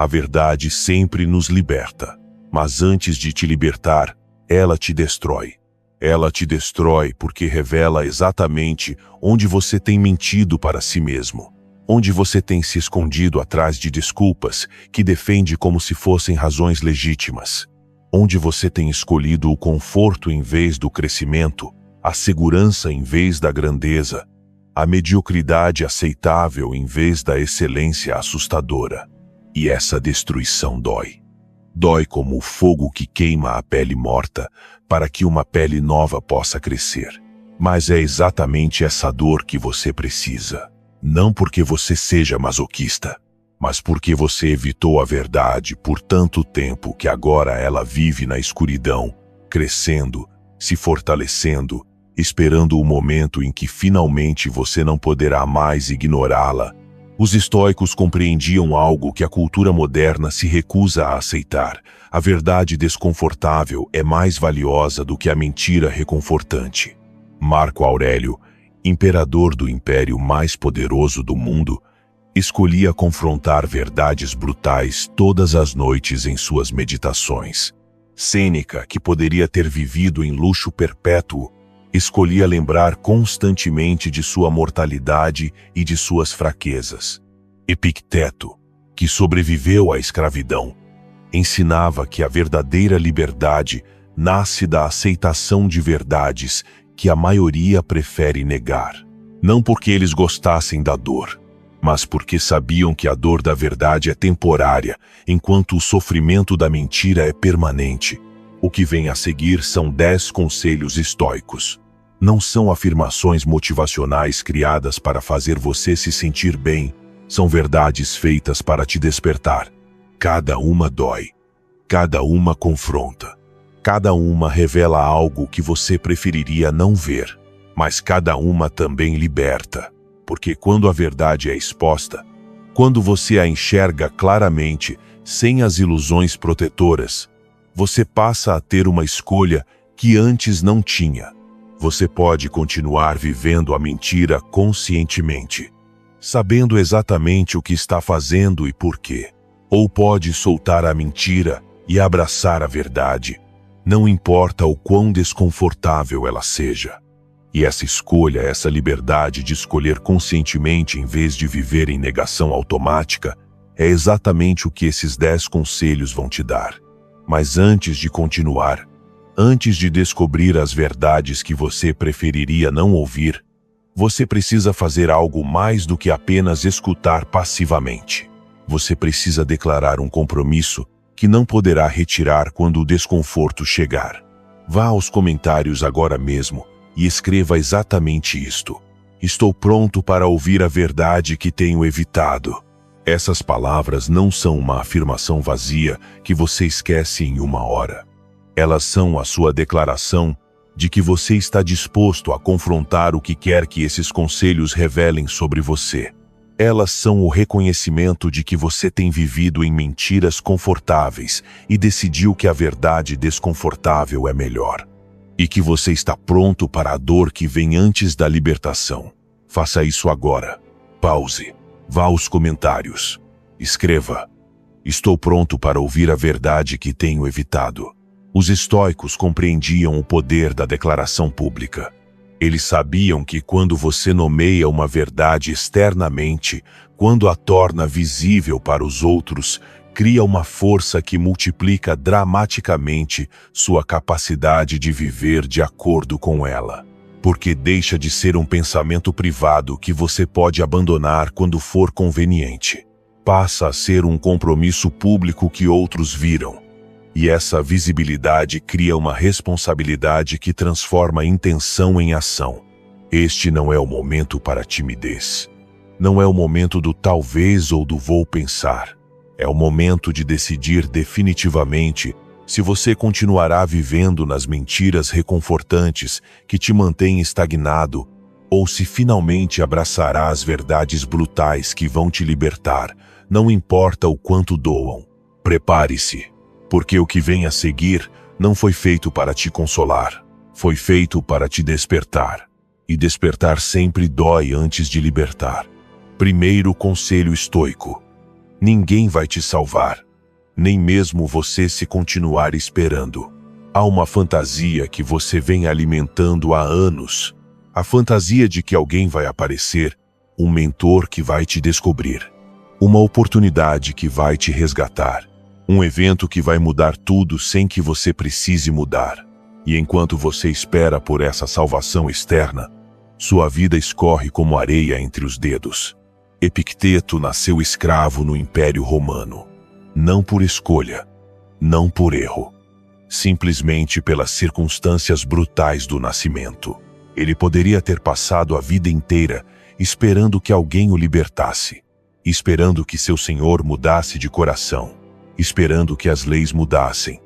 A verdade sempre nos liberta. Mas antes de te libertar, ela te destrói. Ela te destrói porque revela exatamente onde você tem mentido para si mesmo. Onde você tem se escondido atrás de desculpas que defende como se fossem razões legítimas. Onde você tem escolhido o conforto em vez do crescimento, a segurança em vez da grandeza, a mediocridade aceitável em vez da excelência assustadora. E essa destruição dói. Dói como o fogo que queima a pele morta para que uma pele nova possa crescer. Mas é exatamente essa dor que você precisa. Não porque você seja masoquista, mas porque você evitou a verdade por tanto tempo que agora ela vive na escuridão, crescendo, se fortalecendo, esperando o momento em que finalmente você não poderá mais ignorá-la. Os estoicos compreendiam algo que a cultura moderna se recusa a aceitar. A verdade desconfortável é mais valiosa do que a mentira reconfortante. Marco Aurélio, imperador do império mais poderoso do mundo, escolhia confrontar verdades brutais todas as noites em suas meditações. Sêneca, que poderia ter vivido em luxo perpétuo, escolhia lembrar constantemente de sua mortalidade e de suas fraquezas. Epicteto, que sobreviveu à escravidão, ensinava que a verdadeira liberdade nasce da aceitação de verdades que a maioria prefere negar. Não porque eles gostassem da dor, mas porque sabiam que a dor da verdade é temporária, enquanto o sofrimento da mentira é permanente. O que vem a seguir são 10 conselhos estoicos. Não são afirmações motivacionais criadas para fazer você se sentir bem, são verdades feitas para te despertar. Cada uma dói, cada uma confronta, cada uma revela algo que você preferiria não ver, mas cada uma também liberta, porque quando a verdade é exposta, quando você a enxerga claramente, sem as ilusões protetoras, você passa a ter uma escolha que antes não tinha. Você pode continuar vivendo a mentira conscientemente, sabendo exatamente o que está fazendo e por quê. Ou pode soltar a mentira e abraçar a verdade, não importa o quão desconfortável ela seja. E essa escolha, essa liberdade de escolher conscientemente em vez de viver em negação automática, é exatamente o que esses 10 conselhos vão te dar. Mas antes de continuar, antes de descobrir as verdades que você preferiria não ouvir, você precisa fazer algo mais do que apenas escutar passivamente. Você precisa declarar um compromisso que não poderá retirar quando o desconforto chegar. Vá aos comentários agora mesmo e escreva exatamente isto. Estou pronto para ouvir a verdade que tenho evitado. Essas palavras não são uma afirmação vazia que você esquece em uma hora. Elas são a sua declaração de que você está disposto a confrontar o que quer que esses conselhos revelem sobre você. Elas são o reconhecimento de que você tem vivido em mentiras confortáveis e decidiu que a verdade desconfortável é melhor. E que você está pronto para a dor que vem antes da libertação. Faça isso agora. Pause. Vá aos comentários. Escreva: estou pronto para ouvir a verdade que tenho evitado. Os estoicos compreendiam o poder da declaração pública. Eles sabiam que quando você nomeia uma verdade externamente, quando a torna visível para os outros, cria uma força que multiplica dramaticamente sua capacidade de viver de acordo com ela. Porque deixa de ser um pensamento privado que você pode abandonar quando for conveniente. Passa a ser um compromisso público que outros viram. E essa visibilidade cria uma responsabilidade que transforma a intenção em ação. Este não é o momento para timidez. Não é o momento do talvez ou do vou pensar. É o momento de decidir definitivamente se você continuará vivendo nas mentiras reconfortantes que te mantêm estagnado, ou se finalmente abraçará as verdades brutais que vão te libertar, não importa o quanto doam. Prepare-se, porque o que vem a seguir não foi feito para te consolar, foi feito para te despertar. E despertar sempre dói antes de libertar. Primeiro conselho estoico: Ninguém vai te salvar, nem mesmo você se continuar esperando. Há uma fantasia que você vem alimentando há anos. A fantasia de que alguém vai aparecer, um mentor que vai te descobrir, uma oportunidade que vai te resgatar, um evento que vai mudar tudo sem que você precise mudar. E enquanto você espera por essa salvação externa, sua vida escorre como areia entre os dedos. Epicteto nasceu escravo no Império Romano, não por escolha, não por erro, simplesmente pelas circunstâncias brutais do nascimento. Ele poderia ter passado a vida inteira esperando que alguém o libertasse, esperando que seu senhor mudasse de coração, esperando que as leis mudassem,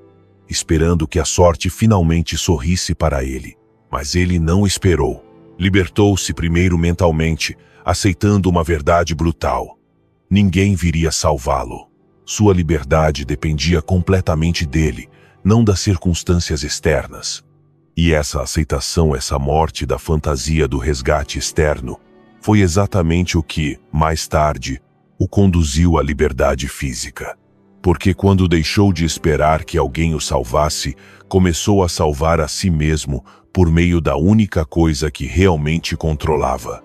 esperando que a sorte finalmente sorrisse para ele. Mas ele não esperou. Libertou-se primeiro mentalmente, aceitando uma verdade brutal. Ninguém viria salvá-lo. Sua liberdade dependia completamente dele, não das circunstâncias externas. E essa aceitação, essa morte da fantasia do resgate externo, foi exatamente o que, mais tarde, o conduziu à liberdade física. Porque quando deixou de esperar que alguém o salvasse, começou a salvar a si mesmo por meio da única coisa que realmente controlava: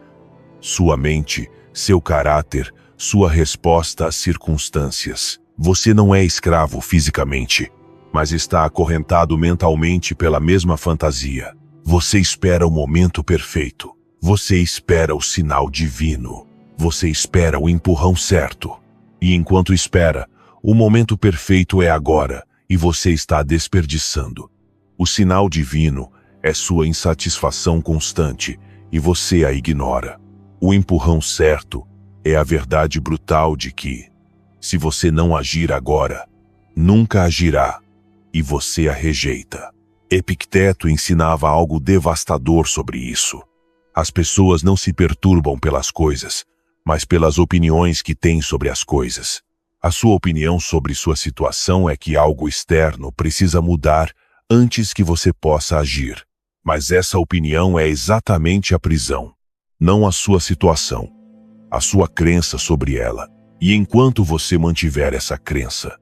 sua mente, seu caráter, sua resposta às circunstâncias. Você não é escravo fisicamente, mas está acorrentado mentalmente pela mesma fantasia. Você espera o momento perfeito. Você espera o sinal divino. Você espera o empurrão certo. E enquanto espera, o momento perfeito é agora, e você está desperdiçando. O sinal divino é sua insatisfação constante, e você a ignora. O empurrão certo é a verdade brutal de que, se você não agir agora, nunca agirá, e você a rejeita. Epicteto ensinava algo devastador sobre isso. As pessoas não se perturbam pelas coisas, mas pelas opiniões que têm sobre as coisas. A sua opinião sobre sua situação é que algo externo precisa mudar antes que você possa agir. Mas essa opinião é exatamente a prisão, não a sua situação, a sua crença sobre ela. E enquanto você mantiver essa crença,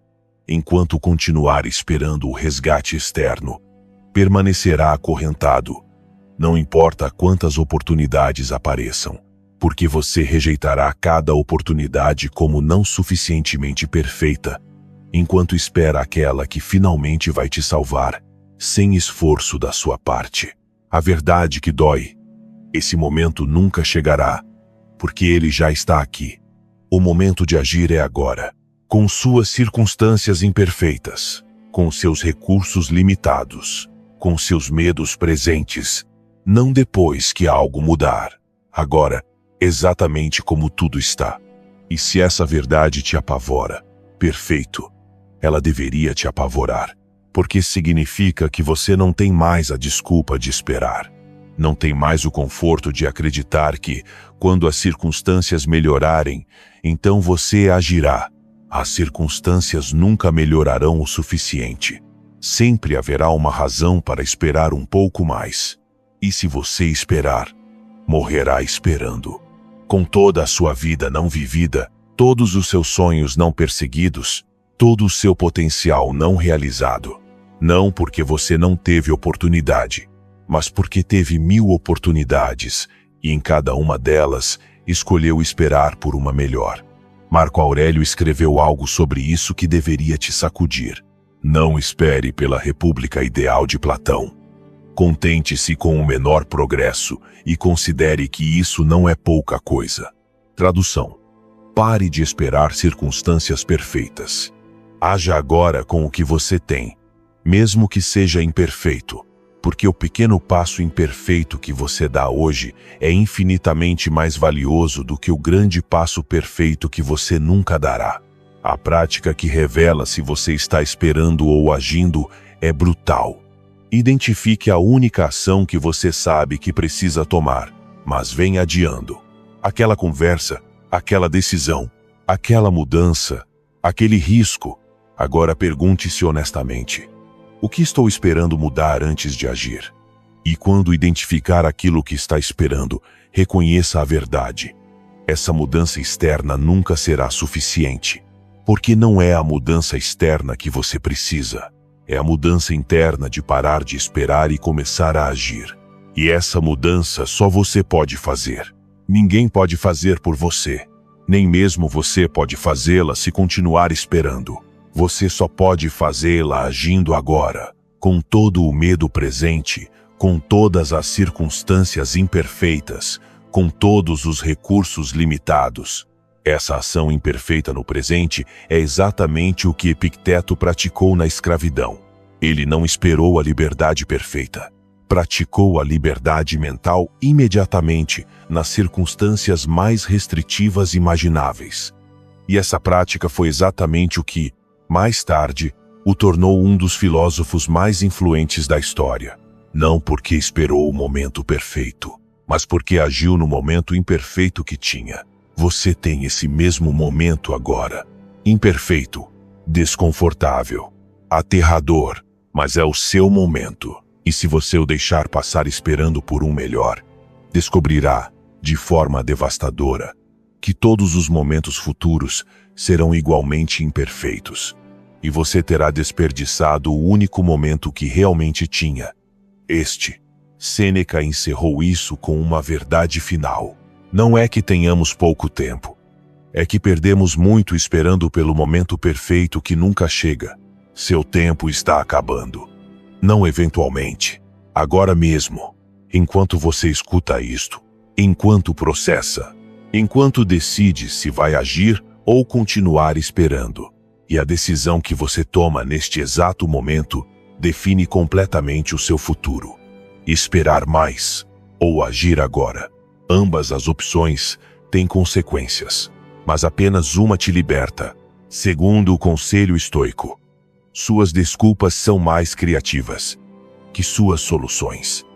enquanto continuar esperando o resgate externo, permanecerá acorrentado. Não importa quantas oportunidades apareçam, porque você rejeitará cada oportunidade como não suficientemente perfeita, enquanto espera aquela que finalmente vai te salvar, sem esforço da sua parte. A verdade que dói. Esse momento nunca chegará, porque ele já está aqui. O momento de agir é agora, com suas circunstâncias imperfeitas, com seus recursos limitados, com seus medos presentes, não depois que algo mudar. Agora, exatamente como tudo está. E se essa verdade te apavora, perfeito, ela deveria te apavorar, porque significa que você não tem mais a desculpa de esperar. Não tem mais o conforto de acreditar que, quando as circunstâncias melhorarem, então você agirá. As circunstâncias nunca melhorarão o suficiente. Sempre haverá uma razão para esperar um pouco mais. E se você esperar, morrerá esperando. Com toda a sua vida não vivida, todos os seus sonhos não perseguidos, todo o seu potencial não realizado. Não porque você não teve oportunidade, mas porque teve 1000 oportunidades, e em cada uma delas, escolheu esperar por uma melhor. Marco Aurélio escreveu algo sobre isso que deveria te sacudir. Não espere pela república ideal de Platão. Contente-se com o menor progresso e considere que isso não é pouca coisa. Tradução: pare de esperar circunstâncias perfeitas. Haja agora com o que você tem, mesmo que seja imperfeito, porque o pequeno passo imperfeito que você dá hoje é infinitamente mais valioso do que o grande passo perfeito que você nunca dará. A prática que revela se você está esperando ou agindo é brutal. Identifique a única ação que você sabe que precisa tomar, mas vem adiando. Aquela conversa, aquela decisão, aquela mudança, aquele risco. Agora pergunte-se honestamente: o que estou esperando mudar antes de agir? E quando identificar aquilo que está esperando, reconheça a verdade. Essa mudança externa nunca será suficiente. Porque não é a mudança externa que você precisa. É a mudança interna de parar de esperar e começar a agir. E essa mudança só você pode fazer. Ninguém pode fazer por você. Nem mesmo você pode fazê-la se continuar esperando. Você só pode fazê-la agindo agora, com todo o medo presente, com todas as circunstâncias imperfeitas, com todos os recursos limitados. Essa ação imperfeita no presente é exatamente o que Epicteto praticou na escravidão. Ele não esperou a liberdade perfeita. Praticou a liberdade mental imediatamente, nas circunstâncias mais restritivas imagináveis. E essa prática foi exatamente o que, mais tarde, o tornou um dos filósofos mais influentes da história. Não porque esperou o momento perfeito, mas porque agiu no momento imperfeito que tinha. Você tem esse mesmo momento agora. Imperfeito, desconfortável, aterrador, mas é o seu momento. E se você o deixar passar esperando por um melhor, descobrirá, de forma devastadora, que todos os momentos futuros serão igualmente imperfeitos. E você terá desperdiçado o único momento que realmente tinha. Sêneca encerrou isso com uma verdade final. Não é que tenhamos pouco tempo. É que perdemos muito esperando pelo momento perfeito que nunca chega. Seu tempo está acabando. Não eventualmente. Agora mesmo. Enquanto você escuta isto. Enquanto processa. Enquanto decide se vai agir ou continuar esperando. E a decisão que você toma neste exato momento define completamente o seu futuro. Esperar mais ou agir agora. Ambas as opções têm consequências, mas apenas uma te liberta. Segundo o conselho estoico, suas desculpas são mais criativas que suas soluções.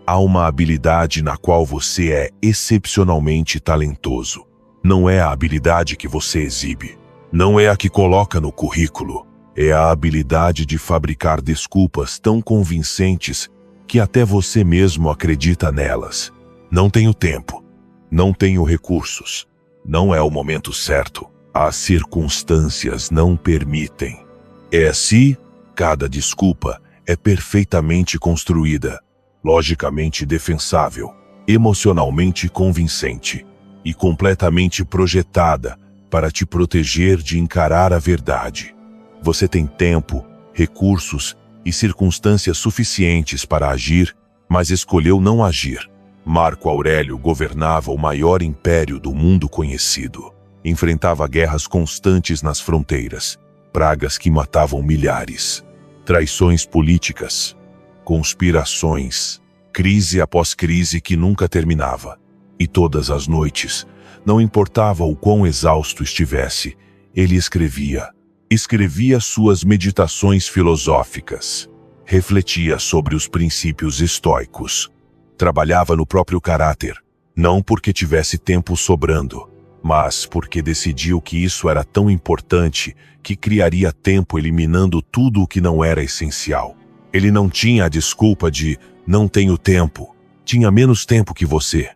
Há uma habilidade na qual você é excepcionalmente talentoso. Não é a habilidade que você exibe. Não é a que coloca no currículo. É a habilidade de fabricar desculpas tão convincentes que até você mesmo acredita nelas. Não tenho tempo. Não tenho recursos. Não é o momento certo. As circunstâncias não permitem. É assim, cada desculpa é perfeitamente construída, logicamente defensável, emocionalmente convincente e completamente projetada para te proteger de encarar a verdade. Você tem tempo, recursos e circunstâncias suficientes para agir, mas escolheu não agir. Marco Aurélio governava o maior império do mundo conhecido. Enfrentava guerras constantes nas fronteiras, pragas que matavam milhares, traições políticas, conspirações, crise após crise que nunca terminava. E todas as noites, não importava o quão exausto estivesse, ele escrevia. Escrevia suas meditações filosóficas. Refletia sobre os princípios estoicos. Trabalhava no próprio caráter, não porque tivesse tempo sobrando, mas porque decidiu que isso era tão importante que criaria tempo eliminando tudo o que não era essencial. Ele não tinha a desculpa de não tenho tempo, tinha menos tempo que você.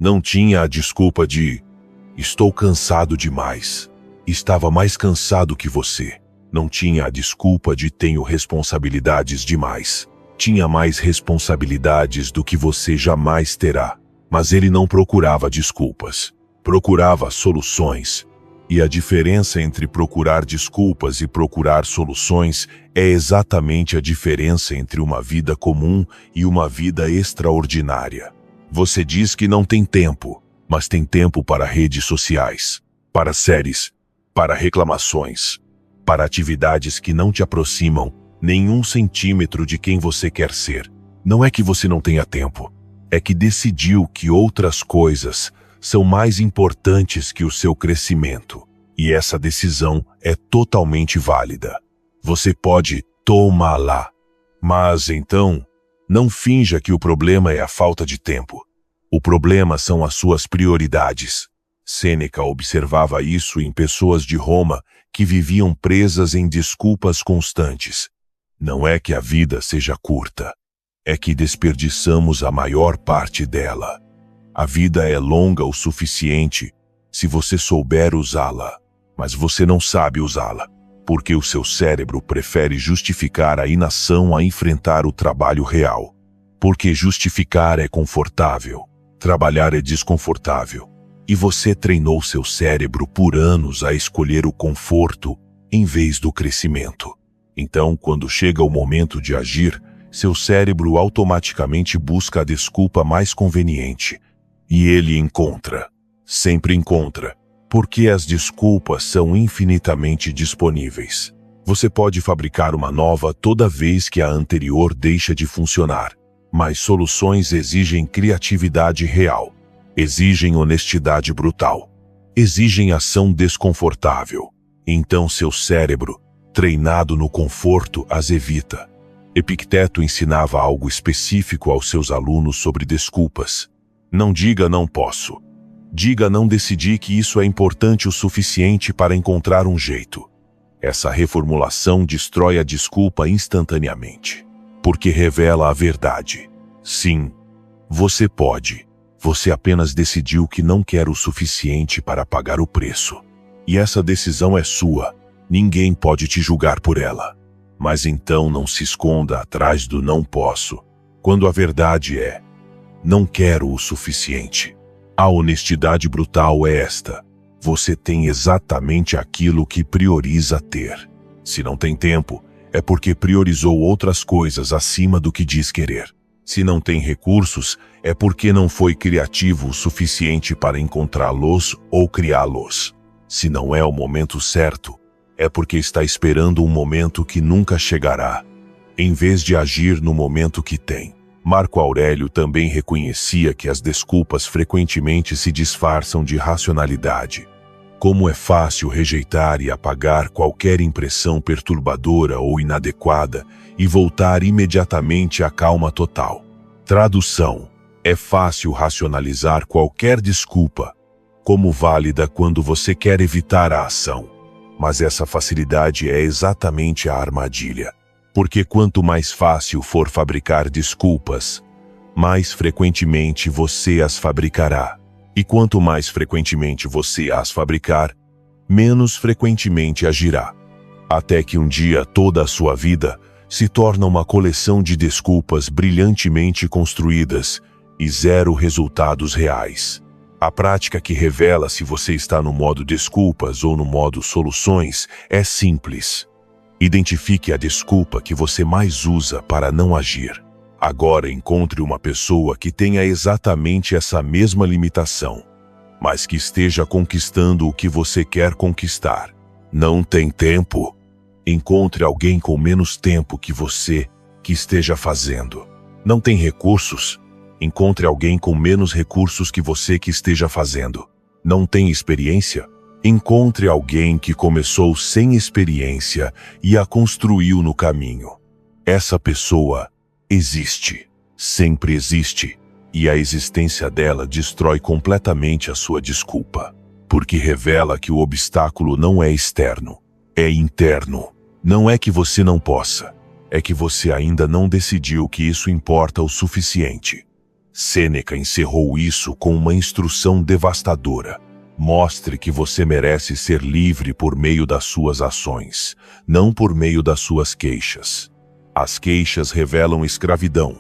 Não tinha a desculpa de estou cansado demais, estava mais cansado que você. Não tinha a desculpa de tenho responsabilidades demais. Tinha mais responsabilidades do que você jamais terá. Mas ele não procurava desculpas. Procurava soluções. E a diferença entre procurar desculpas e procurar soluções é exatamente a diferença entre uma vida comum e uma vida extraordinária. Você diz que não tem tempo, mas tem tempo para redes sociais, para séries, para reclamações, para atividades que não te aproximam nem 1 centímetro de quem você quer ser. Não é que você não tenha tempo, é que decidiu que outras coisas são mais importantes que o seu crescimento. E essa decisão é totalmente válida. Você pode tomá-la. Mas então, não finja que o problema é a falta de tempo. O problema são as suas prioridades. Sêneca observava isso em pessoas de Roma que viviam presas em desculpas constantes. Não é que a vida seja curta, é que desperdiçamos a maior parte dela. A vida é longa o suficiente se você souber usá-la. mas você não sabe usá-la, porque o seu cérebro prefere justificar a inação a enfrentar o trabalho real. Porque justificar é confortável, trabalhar é desconfortável. E você treinou seu cérebro por anos a escolher o conforto em vez do crescimento. Então, quando chega o momento de agir, seu cérebro automaticamente busca a desculpa mais conveniente. E ele encontra, sempre encontra, porque as desculpas são infinitamente disponíveis. Você pode fabricar uma nova toda vez que a anterior deixa de funcionar. Mas soluções exigem criatividade real, exigem honestidade brutal, exigem ação desconfortável. Então seu cérebro, treinado no conforto, as evita. Epicteto ensinava algo específico aos seus alunos sobre desculpas. Não diga não posso. Diga não decidi que isso é importante o suficiente para encontrar um jeito. Essa reformulação destrói a desculpa instantaneamente, porque revela a verdade. Sim, você pode. Você apenas decidiu que não quer o suficiente para pagar o preço. E essa decisão é sua. Ninguém pode te julgar por ela. Mas então não se esconda atrás do não posso, quando a verdade é: não quero o suficiente. A honestidade brutal é esta: você tem exatamente aquilo que prioriza ter. Se não tem tempo, é porque priorizou outras coisas acima do que diz querer. Se não tem recursos, é porque não foi criativo o suficiente para encontrá-los ou criá-los. Se não é o momento certo, é porque está esperando um momento que nunca chegará, em vez de agir no momento que tem. Marco Aurélio também reconhecia que as desculpas frequentemente se disfarçam de racionalidade. Como é fácil rejeitar e apagar qualquer impressão perturbadora ou inadequada e voltar imediatamente à calma total. Tradução: é fácil racionalizar qualquer desculpa como válida quando você quer evitar a ação. Mas essa facilidade é exatamente a armadilha. Porque quanto mais fácil for fabricar desculpas, mais frequentemente você as fabricará. E quanto mais frequentemente você as fabricar, menos frequentemente agirá. Até que um dia toda a sua vida se torna uma coleção de desculpas brilhantemente construídas e zero resultados reais. A prática que revela se você está no modo desculpas ou no modo soluções é simples. Identifique a desculpa que você mais usa para não agir. Agora encontre uma pessoa que tenha exatamente essa mesma limitação, mas que esteja conquistando o que você quer conquistar. Não tem tempo? Encontre alguém com menos tempo que você que esteja fazendo. Não tem recursos? Encontre alguém com menos recursos que você que esteja fazendo. Não tem experiência? Encontre alguém que começou sem experiência e a construiu no caminho. Essa pessoa existe, sempre existe, e a existência dela destrói completamente a sua desculpa, porque revela que o obstáculo não é externo, é interno. Não é que você não possa, é que você ainda não decidiu que isso importa o suficiente. Sêneca encerrou isso com uma instrução devastadora. Mostre que você merece ser livre por meio das suas ações, não por meio das suas queixas. As queixas revelam escravidão.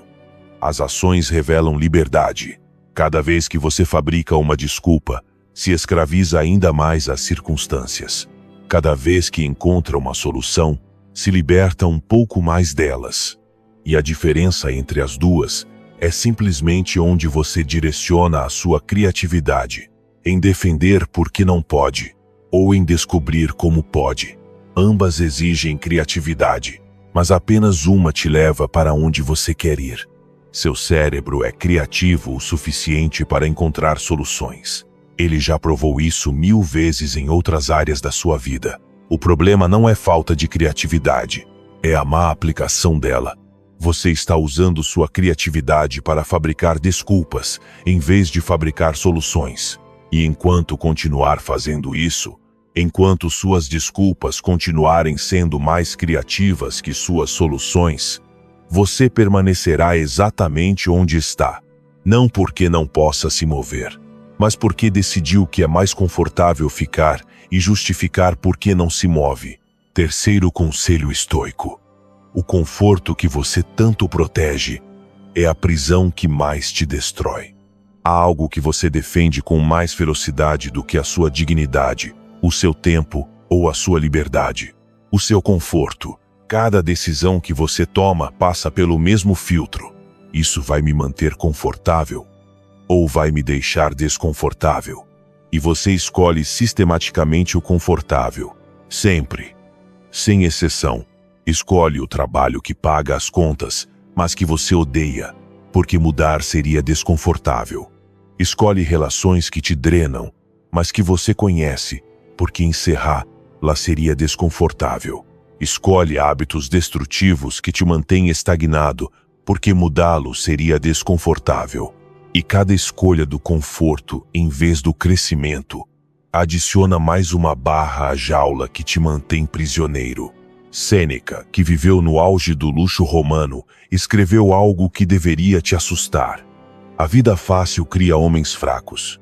As ações revelam liberdade. Cada vez que você fabrica uma desculpa, se escraviza ainda mais às circunstâncias. Cada vez que encontra uma solução, se liberta um pouco mais delas. E a diferença entre as duas é simplesmente onde você direciona a sua criatividade. Em defender porque não pode, ou em descobrir como pode. Ambas exigem criatividade, mas apenas uma te leva para onde você quer ir. Seu cérebro é criativo o suficiente para encontrar soluções. Ele já provou isso 1000 vezes em outras áreas da sua vida. O problema não é falta de criatividade, é a má aplicação dela. Você está usando sua criatividade para fabricar desculpas, em vez de fabricar soluções. E enquanto continuar fazendo isso, enquanto suas desculpas continuarem sendo mais criativas que suas soluções, você permanecerá exatamente onde está. Não porque não possa se mover, mas porque decidiu que é mais confortável ficar e justificar por que não se move. Terceiro conselho estoico: o conforto que você tanto protege é a prisão que mais te destrói. Há algo que você defende com mais ferocidade do que a sua dignidade, o seu tempo ou a sua liberdade. O seu conforto. Cada decisão que você toma passa pelo mesmo filtro. Isso vai me manter confortável ou vai me deixar desconfortável? E você escolhe sistematicamente o confortável. Sempre. Sem exceção. Escolhe o trabalho que paga as contas, mas que você odeia, porque mudar seria desconfortável. Escolhe relações que te drenam, mas que você conhece, porque encerrá-la seria desconfortável. Escolhe hábitos destrutivos que te mantêm estagnado, porque mudá-los seria desconfortável. E cada escolha do conforto em vez do crescimento adiciona mais uma barra à jaula que te mantém prisioneiro. Sêneca, que viveu no auge do luxo romano, escreveu algo que deveria te assustar. A vida fácil cria homens fracos,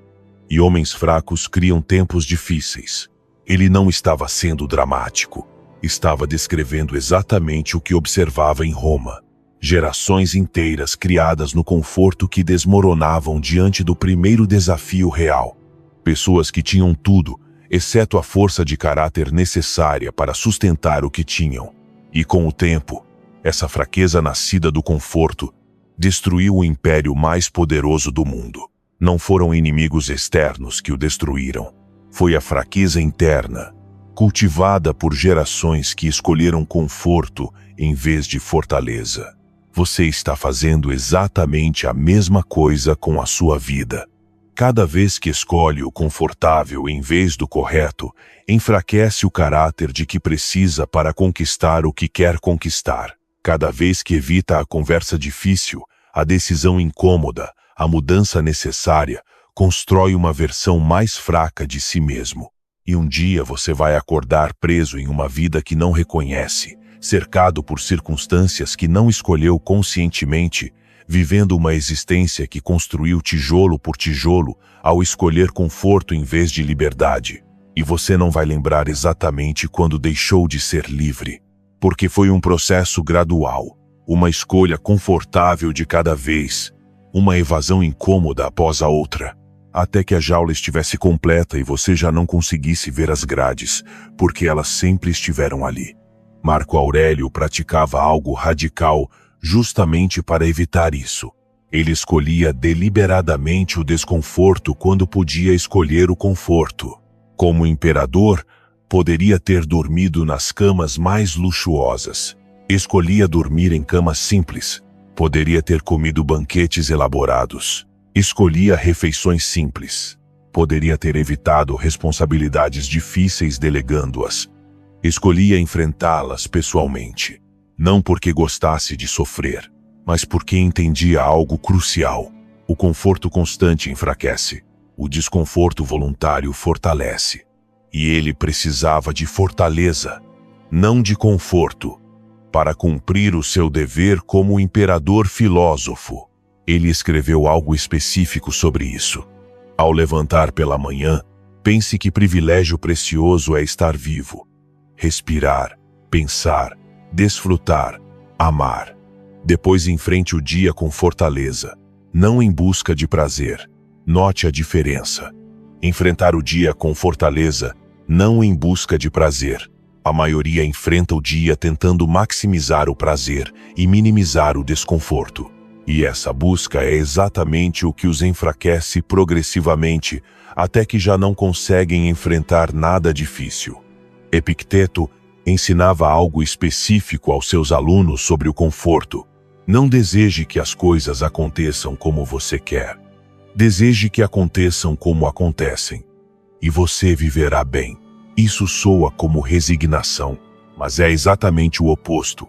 e homens fracos criam tempos difíceis. Ele não estava sendo dramático, estava descrevendo exatamente o que observava em Roma. Gerações inteiras criadas no conforto que desmoronavam diante do primeiro desafio real. Pessoas que tinham tudo, exceto a força de caráter necessária para sustentar o que tinham. E com o tempo, essa fraqueza nascida do conforto destruiu o império mais poderoso do mundo. Não foram inimigos externos que o destruíram. Foi a fraqueza interna, cultivada por gerações que escolheram conforto em vez de fortaleza. Você está fazendo exatamente a mesma coisa com a sua vida. Cada vez que escolhe o confortável em vez do correto, enfraquece o caráter de que precisa para conquistar o que quer conquistar. Cada vez que evita a conversa difícil, a decisão incômoda, a mudança necessária, constrói uma versão mais fraca de si mesmo. E um dia você vai acordar preso em uma vida que não reconhece, cercado por circunstâncias que não escolheu conscientemente, vivendo uma existência que construiu tijolo por tijolo ao escolher conforto em vez de liberdade. E você não vai lembrar exatamente quando deixou de ser livre, porque foi um processo gradual, uma escolha confortável de cada vez, uma evasão incômoda após a outra, até que a jaula estivesse completa e você já não conseguisse ver as grades, porque elas sempre estiveram ali. Marco Aurélio praticava algo radical justamente para evitar isso. Ele escolhia deliberadamente o desconforto quando podia escolher o conforto. Como imperador, poderia ter dormido nas camas mais luxuosas. Escolhia dormir em camas simples. Poderia ter comido banquetes elaborados. Escolhia refeições simples. Poderia ter evitado responsabilidades difíceis delegando-as. Escolhia enfrentá-las pessoalmente, não porque gostasse de sofrer, mas porque entendia algo crucial. O conforto constante enfraquece, o desconforto voluntário fortalece. E ele precisava de fortaleza, não de conforto, para cumprir o seu dever como imperador filósofo. Ele escreveu algo específico sobre isso. Ao levantar pela manhã, pense que privilégio precioso é estar vivo. Respirar, pensar, desfrutar, amar. Depois enfrente o dia com fortaleza, não em busca de prazer. Note a diferença. Enfrentar o dia com fortaleza, não em busca de prazer. A maioria enfrenta o dia tentando maximizar o prazer e minimizar o desconforto. E essa busca é exatamente o que os enfraquece progressivamente, até que já não conseguem enfrentar nada difícil. Epicteto ensinava algo específico aos seus alunos sobre o conforto. Não deseje que as coisas aconteçam como você quer. Deseje que aconteçam como acontecem. E você viverá bem. Isso soa como resignação, mas é exatamente o oposto.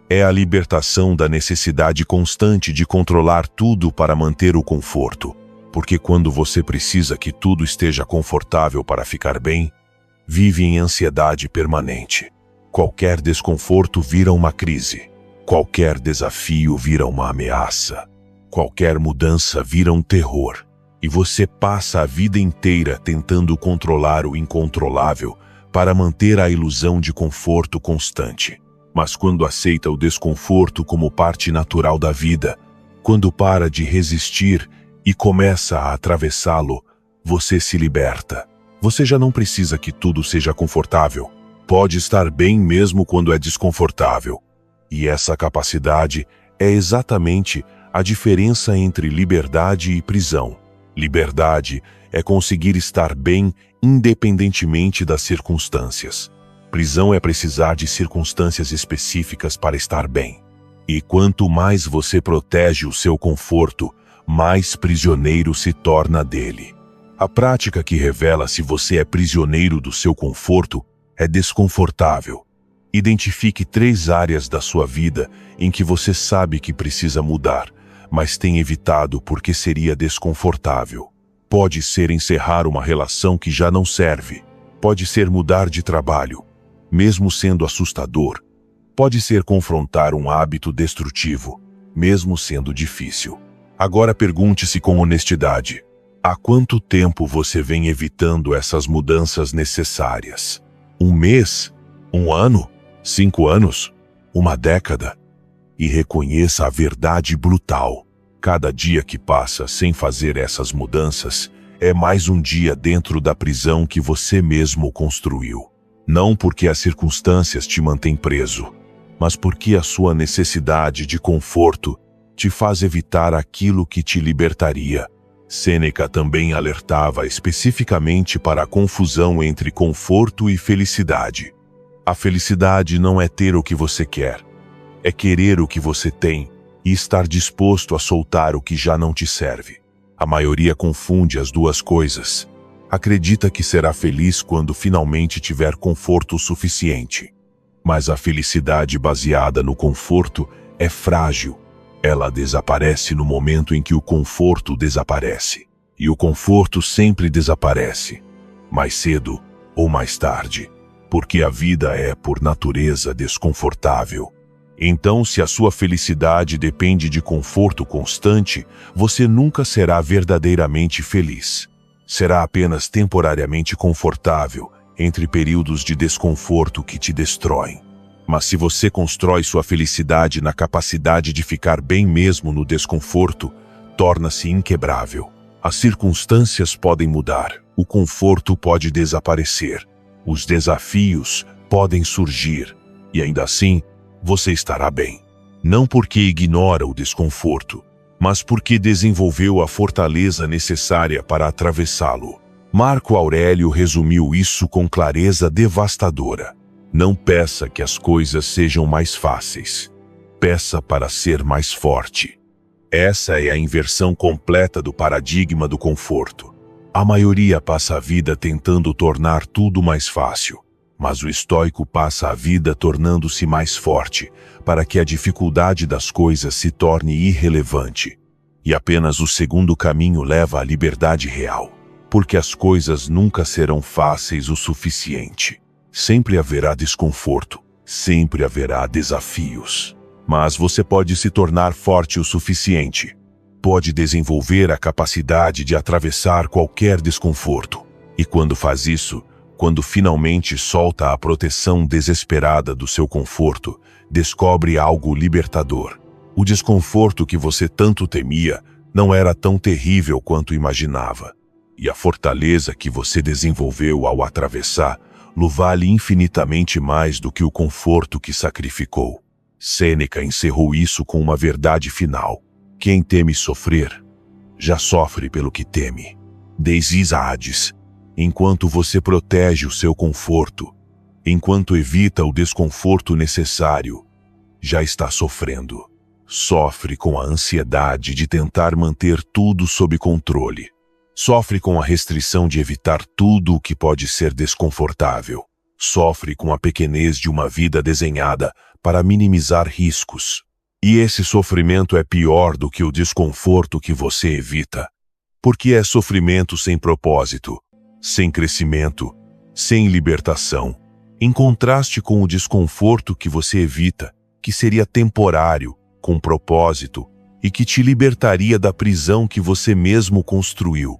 É a libertação da necessidade constante de controlar tudo para manter o conforto. Porque quando você precisa que tudo esteja confortável para ficar bem, vive em ansiedade permanente. Qualquer desconforto vira uma crise. Qualquer desafio vira uma ameaça. Qualquer mudança vira um terror. e você passa a vida inteira tentando controlar o incontrolável para manter a ilusão de conforto constante. Mas quando aceita o desconforto como parte natural da vida, quando para de resistir e começa a atravessá-lo, você se liberta. Você já não precisa que tudo seja confortável. Pode estar bem mesmo quando é desconfortável. E essa capacidade é exatamente a diferença entre liberdade e prisão. Liberdade é conseguir estar bem independentemente das circunstâncias. Prisão é precisar de circunstâncias específicas para estar bem. E quanto mais você protege o seu conforto, mais prisioneiro se torna dele. A prática que revela se você é prisioneiro do seu conforto é desconfortável. Identifique 3 áreas da sua vida em que você sabe que precisa mudar, mas tem evitado porque seria desconfortável. Pode ser encerrar uma relação que já não serve. Pode ser mudar de trabalho, mesmo sendo assustador. Pode ser confrontar um hábito destrutivo, mesmo sendo difícil. Agora pergunte-se com honestidade: há quanto tempo você vem evitando essas mudanças necessárias? 1 mês? 1 ano? 5 anos? 1 década? E reconheça a verdade brutal. Cada dia que passa sem fazer essas mudanças é mais um dia dentro da prisão que você mesmo construiu. Não porque as circunstâncias te mantêm preso, mas porque a sua necessidade de conforto te faz evitar aquilo que te libertaria. Sêneca também alertava especificamente para a confusão entre conforto e felicidade. A felicidade não é ter o que você quer, é querer o que você tem e estar disposto a soltar o que já não te serve. A maioria confunde as duas coisas. Acredita que será feliz quando finalmente tiver conforto suficiente. Mas a felicidade baseada no conforto é frágil. Ela desaparece no momento em que o conforto desaparece. E o conforto sempre desaparece, mais cedo ou mais tarde, porque a vida é, por natureza, desconfortável. Então, se a sua felicidade depende de conforto constante, você nunca será verdadeiramente feliz. Será apenas temporariamente confortável, entre períodos de desconforto que te destroem. Mas se você constrói sua felicidade na capacidade de ficar bem mesmo no desconforto, torna-se inquebrável. As circunstâncias podem mudar, o conforto pode desaparecer, os desafios podem surgir, e ainda assim, você estará bem. Não porque ignora o desconforto, mas porque desenvolveu a fortaleza necessária para atravessá-lo. Marco Aurélio resumiu isso com clareza devastadora. Não peça que as coisas sejam mais fáceis. Peça para ser mais forte. Essa é a inversão completa do paradigma do conforto. A maioria passa a vida tentando tornar tudo mais fácil, mas o estoico passa a vida tornando-se mais forte, para que a dificuldade das coisas se torne irrelevante. E apenas o segundo caminho leva à liberdade real, porque as coisas nunca serão fáceis o suficiente. Sempre haverá desconforto, sempre haverá desafios. Mas você pode se tornar forte o suficiente. Pode desenvolver a capacidade de atravessar qualquer desconforto. E quando faz isso, quando finalmente solta a proteção desesperada do seu conforto, descobre algo libertador. O desconforto que você tanto temia não era tão terrível quanto imaginava. E a fortaleza que você desenvolveu ao atravessar lo vale infinitamente mais do que o conforto que sacrificou. Sêneca encerrou isso com uma verdade final. Quem teme sofrer, já sofre pelo que teme. Desde Hades, enquanto você protege o seu conforto, enquanto evita o desconforto necessário, já está sofrendo. Sofre com a ansiedade de tentar manter tudo sob controle. Sofre com a restrição de evitar tudo o que pode ser desconfortável. Sofre com a pequenez de uma vida desenhada para minimizar riscos. E esse sofrimento é pior do que o desconforto que você evita, porque é sofrimento sem propósito, sem crescimento, sem libertação, em contraste com o desconforto que você evita, que seria temporário, com propósito e que te libertaria da prisão que você mesmo construiu.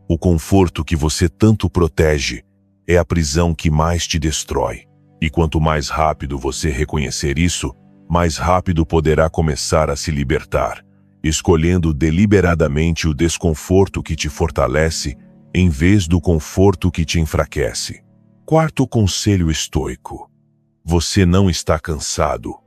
O conforto que você tanto protege é a prisão que mais te destrói. E quanto mais rápido você reconhecer isso, mais rápido poderá começar a se libertar, escolhendo deliberadamente o desconforto que te fortalece em vez do conforto que te enfraquece. Quarto conselho estoico: você não está cansado.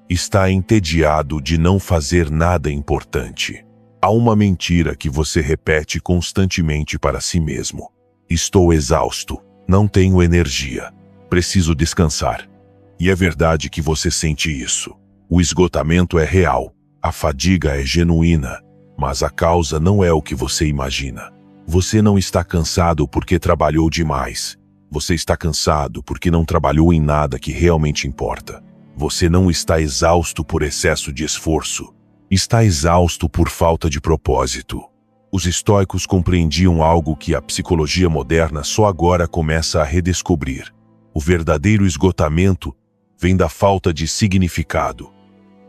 Está entediado de não fazer nada importante. Há uma mentira que você repete constantemente para si mesmo: estou exausto, não tenho energia, preciso descansar. E é verdade que você sente isso. O esgotamento é real, a fadiga é genuína, mas a causa não é o que você imagina. Você não está cansado porque trabalhou demais. Você está cansado porque não trabalhou em nada que realmente importa. Você não está exausto por excesso de esforço. Está exausto por falta de propósito. Os estoicos compreendiam algo que a psicologia moderna só agora começa a redescobrir. O verdadeiro esgotamento vem da falta de significado,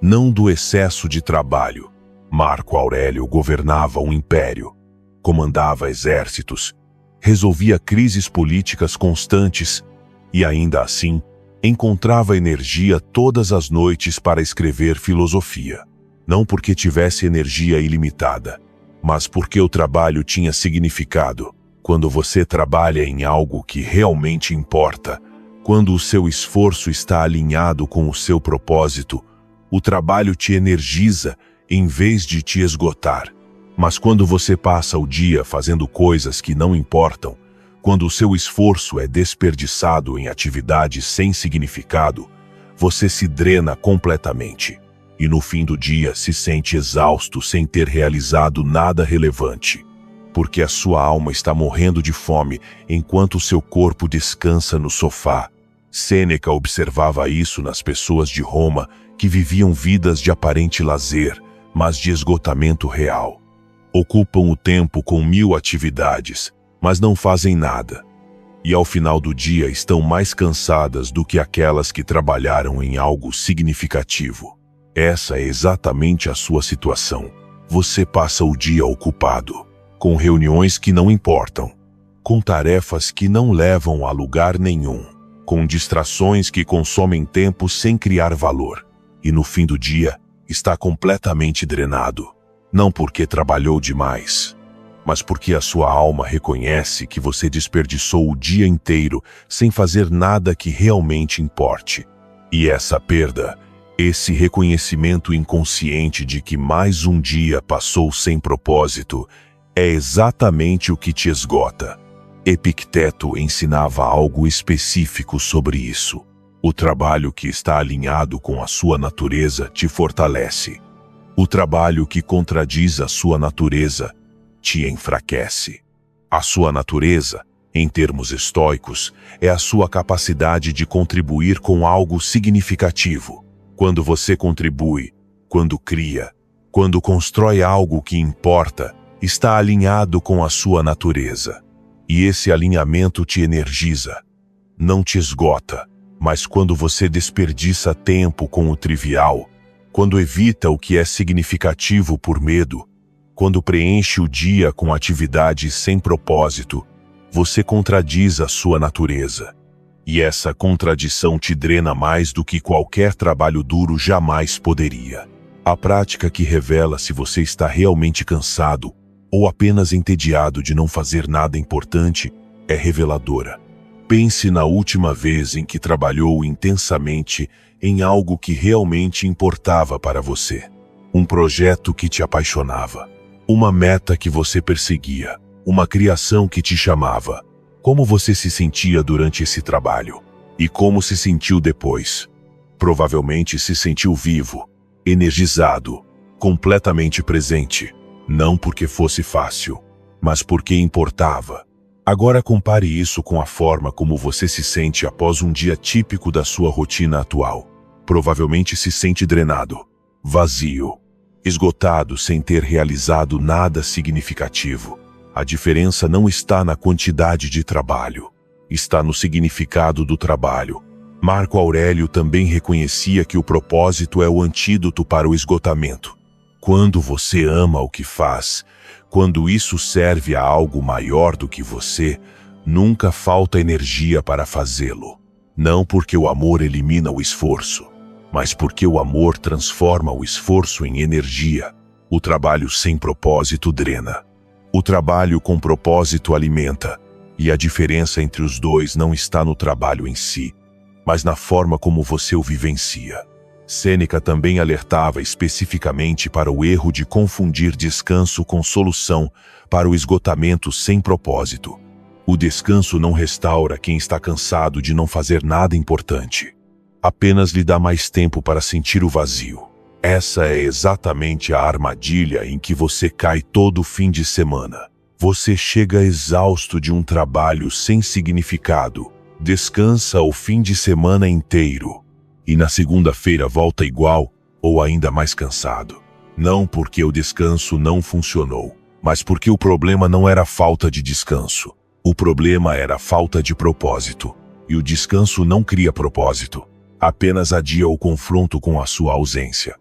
não do excesso de trabalho. Marco Aurélio governava um império, comandava exércitos, resolvia crises políticas constantes e, ainda assim, encontrava energia todas as noites para escrever filosofia. Não porque tivesse energia ilimitada, mas porque o trabalho tinha significado. Quando você trabalha em algo que realmente importa, quando o seu esforço está alinhado com o seu propósito, o trabalho te energiza em vez de te esgotar. Mas quando você passa o dia fazendo coisas que não importam, quando o seu esforço é desperdiçado em atividades sem significado, você se drena completamente. E no fim do dia se sente exausto sem ter realizado nada relevante. Porque a sua alma está morrendo de fome enquanto o seu corpo descansa no sofá. Sêneca observava isso nas pessoas de Roma que viviam vidas de aparente lazer, mas de esgotamento real. Ocupam o tempo com 1000 atividades, mas não fazem nada. E ao final do dia estão mais cansadas do que aquelas que trabalharam em algo significativo. Essa é exatamente a sua situação. Você passa o dia ocupado, com reuniões que não importam, com tarefas que não levam a lugar nenhum, com distrações que consomem tempo sem criar valor. E no fim do dia, está completamente drenado. Não porque trabalhou demais, mas porque a sua alma reconhece que você desperdiçou o dia inteiro sem fazer nada que realmente importe. E essa perda, esse reconhecimento inconsciente de que mais um dia passou sem propósito, é exatamente o que te esgota. Epicteto ensinava algo específico sobre isso. O trabalho que está alinhado com a sua natureza te fortalece. O trabalho que contradiz a sua natureza te enfraquece. A sua natureza, em termos estoicos, é a sua capacidade de contribuir com algo significativo. Quando você contribui, quando cria, quando constrói algo que importa, está alinhado com a sua natureza. E esse alinhamento te energiza, não te esgota. Mas quando você desperdiça tempo com o trivial, quando evita o que é significativo por medo, quando preenche o dia com atividades sem propósito, você contradiz a sua natureza. E essa contradição te drena mais do que qualquer trabalho duro jamais poderia. A prática que revela se você está realmente cansado ou apenas entediado de não fazer nada importante é reveladora. Pense na última vez em que trabalhou intensamente em algo que realmente importava para você. Um projeto que te apaixonava. Uma meta que você perseguia. Uma criação que te chamava. Como você se sentia durante esse trabalho? E como se sentiu depois? Provavelmente se sentiu vivo, energizado, completamente presente. Não porque fosse fácil, mas porque importava. Agora compare isso com a forma como você se sente após um dia típico da sua rotina atual. Provavelmente se sente drenado, vazio, esgotado sem ter realizado nada significativo. A diferença não está na quantidade de trabalho, está no significado do trabalho. Marco Aurélio também reconhecia que o propósito é o antídoto para o esgotamento. Quando você ama o que faz, quando isso serve a algo maior do que você, nunca falta energia para fazê-lo. Não porque o amor elimina o esforço, mas porque o amor transforma o esforço em energia. O trabalho sem propósito drena. O trabalho com propósito alimenta. E a diferença entre os dois não está no trabalho em si, mas na forma como você o vivencia. Sêneca também alertava especificamente para o erro de confundir descanso com solução para o esgotamento sem propósito. O descanso não restaura quem está cansado de não fazer nada importante. Apenas lhe dá mais tempo para sentir o vazio. Essa é exatamente a armadilha em que você cai todo fim de semana. Você chega exausto de um trabalho sem significado, descansa o fim de semana inteiro e na segunda-feira volta igual ou ainda mais cansado. Não porque o descanso não funcionou, mas porque o problema não era falta de descanso. O problema era falta de propósito. E o descanso não cria propósito, apenas adia o confronto com a sua ausência.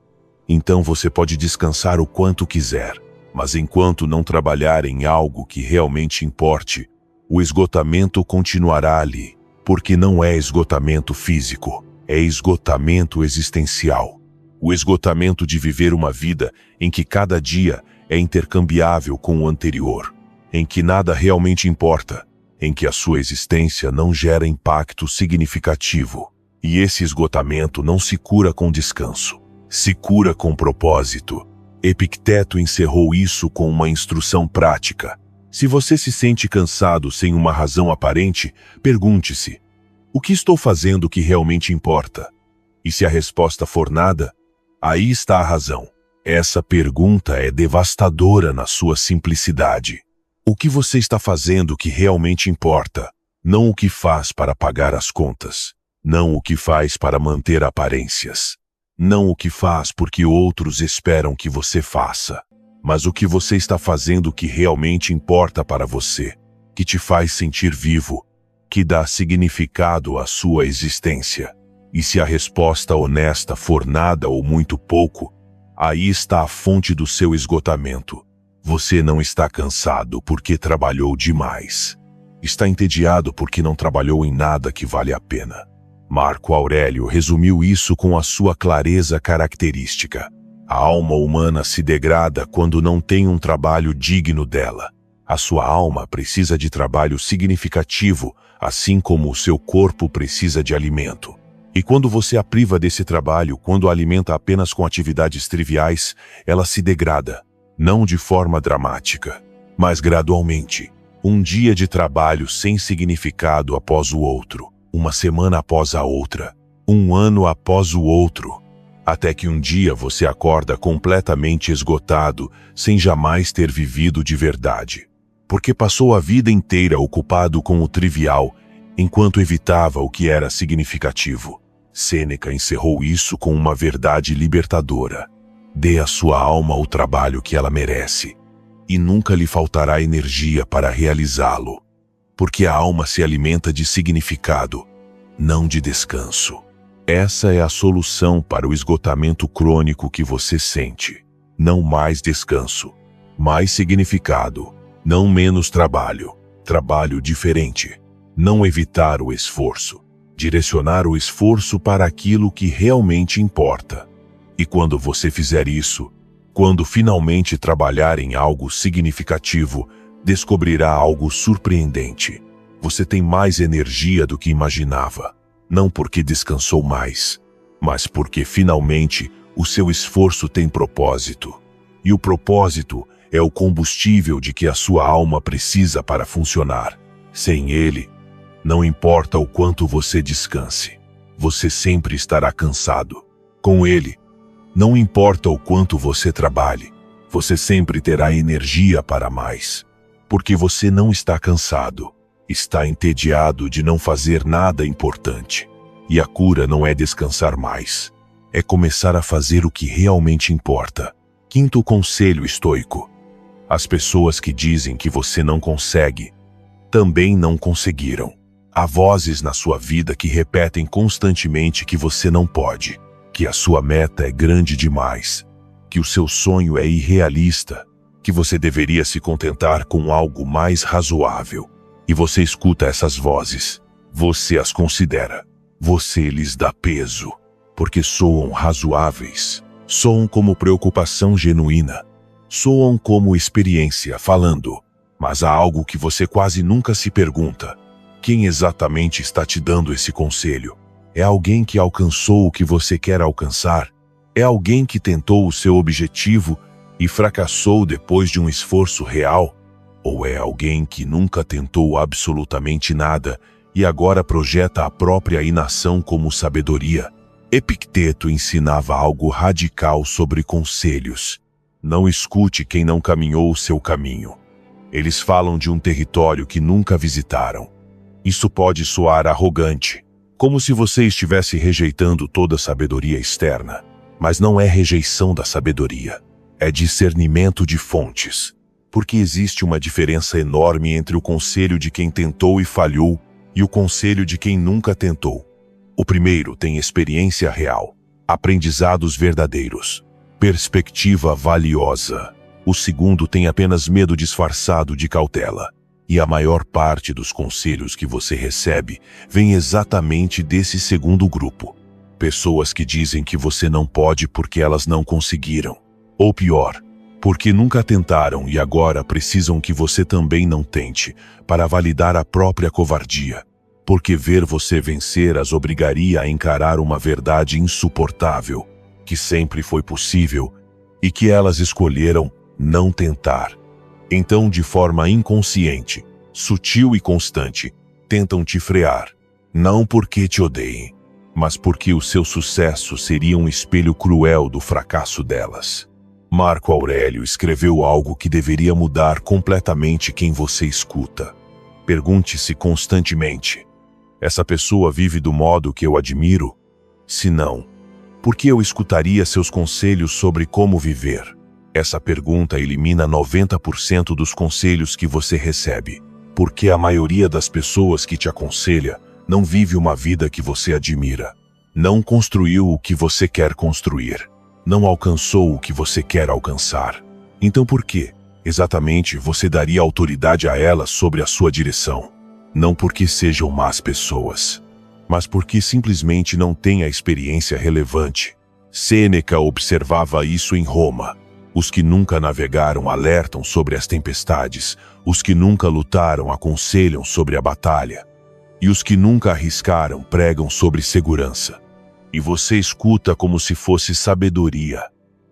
Então você pode descansar o quanto quiser, mas enquanto não trabalhar em algo que realmente importe, o esgotamento continuará ali, porque não é esgotamento físico, é esgotamento existencial. O esgotamento de viver uma vida em que cada dia é intercambiável com o anterior, em que nada realmente importa, em que a sua existência não gera impacto significativo. E esse esgotamento não se cura com descanso, se cura com propósito. Epicteto encerrou isso com uma instrução prática. Se você se sente cansado sem uma razão aparente, pergunte-se: o que estou fazendo que realmente importa? E se a resposta for nada, aí está a razão. Essa pergunta é devastadora na sua simplicidade. O que você está fazendo que realmente importa? Não o que faz para pagar as contas. Não o que faz para manter aparências. Não o que faz porque outros esperam que você faça. Mas o que você está fazendo que realmente importa para você, que te faz sentir vivo, que dá significado à sua existência. E se a resposta honesta for nada ou muito pouco, aí está a fonte do seu esgotamento. Você não está cansado porque trabalhou demais. Está entediado porque não trabalhou em nada que vale a pena. Marco Aurélio resumiu isso com a sua clareza característica. A alma humana se degrada quando não tem um trabalho digno dela. A sua alma precisa de trabalho significativo, assim como o seu corpo precisa de alimento. E quando você a priva desse trabalho, quando a alimenta apenas com atividades triviais, ela se degrada. Não de forma dramática, mas gradualmente. Um dia de trabalho sem significado após o outro. Uma semana após a outra. Um ano após o outro. Até que um dia você acorda completamente esgotado, sem jamais ter vivido de verdade. Porque passou a vida inteira ocupado com o trivial, enquanto evitava o que era significativo. Sêneca encerrou isso com uma verdade libertadora. Dê à sua alma o trabalho que ela merece, e nunca lhe faltará energia para realizá-lo. Porque a alma se alimenta de significado, não de descanso. Essa é a solução para o esgotamento crônico que você sente. Não mais descanso, mais significado, não menos trabalho. Trabalho diferente. Não evitar o esforço. Direcionar o esforço para aquilo que realmente importa. E quando você fizer isso, quando finalmente trabalhar em algo significativo, descobrirá algo surpreendente. Você tem mais energia do que imaginava. Não porque descansou mais, mas porque finalmente o seu esforço tem propósito. E o propósito é o combustível de que a sua alma precisa para funcionar. Sem ele, não importa o quanto você descanse, você sempre estará cansado. Com ele, não importa o quanto você trabalhe, você sempre terá energia para mais. Porque você não está cansado, está entediado de não fazer nada importante. E a cura não é descansar mais, é começar a fazer o que realmente importa. Quinto conselho estoico: as pessoas que dizem que você não consegue, também não conseguiram. Há vozes na sua vida que repetem constantemente que você não pode, que a sua meta é grande demais, que o seu sonho é irrealista, que você deveria se contentar com algo mais razoável. E você escuta essas vozes, você as considera, você lhes dá peso, porque soam razoáveis, soam como preocupação genuína, soam como experiência falando, mas há algo que você quase nunca se pergunta. Quem exatamente está te dando esse conselho? É alguém que alcançou o que você quer alcançar? É alguém que tentou o seu objetivo e fracassou depois de um esforço real? Ou é alguém que nunca tentou absolutamente nada e agora projeta a própria inação como sabedoria? Epicteto ensinava algo radical sobre conselhos. Não escute quem não caminhou o seu caminho. Eles falam de um território que nunca visitaram. Isso pode soar arrogante, como se você estivesse rejeitando toda a sabedoria externa. Mas não é rejeição da sabedoria, é discernimento de fontes. Porque existe uma diferença enorme entre o conselho de quem tentou e falhou e o conselho de quem nunca tentou. O primeiro tem experiência real, aprendizados verdadeiros, perspectiva valiosa. O segundo tem apenas medo disfarçado de cautela. E a maior parte dos conselhos que você recebe vem exatamente desse segundo grupo. Pessoas que dizem que você não pode porque elas não conseguiram. Ou pior, porque nunca tentaram e agora precisam que você também não tente, para validar a própria covardia. Porque ver você vencer as obrigaria a encarar uma verdade insuportável, que sempre foi possível, e que elas escolheram não tentar. Então, de forma inconsciente, sutil e constante, tentam te frear. Não porque te odeiem, mas porque o seu sucesso seria um espelho cruel do fracasso delas. Marco Aurélio escreveu algo que deveria mudar completamente quem você escuta. Pergunte-se constantemente: essa pessoa vive do modo que eu admiro? Se não, por que eu escutaria seus conselhos sobre como viver? Essa pergunta elimina 90% dos conselhos que você recebe, porque a maioria das pessoas que te aconselha não vive uma vida que você admira, não construiu o que você quer construir, não alcançou o que você quer alcançar. Então por que, exatamente, você daria autoridade a elas sobre a sua direção? Não porque sejam más pessoas, mas porque simplesmente não têm a experiência relevante. Sêneca observava isso em Roma. Os que nunca navegaram alertam sobre as tempestades, os que nunca lutaram aconselham sobre a batalha, e os que nunca arriscaram pregam sobre segurança. E você escuta como se fosse sabedoria,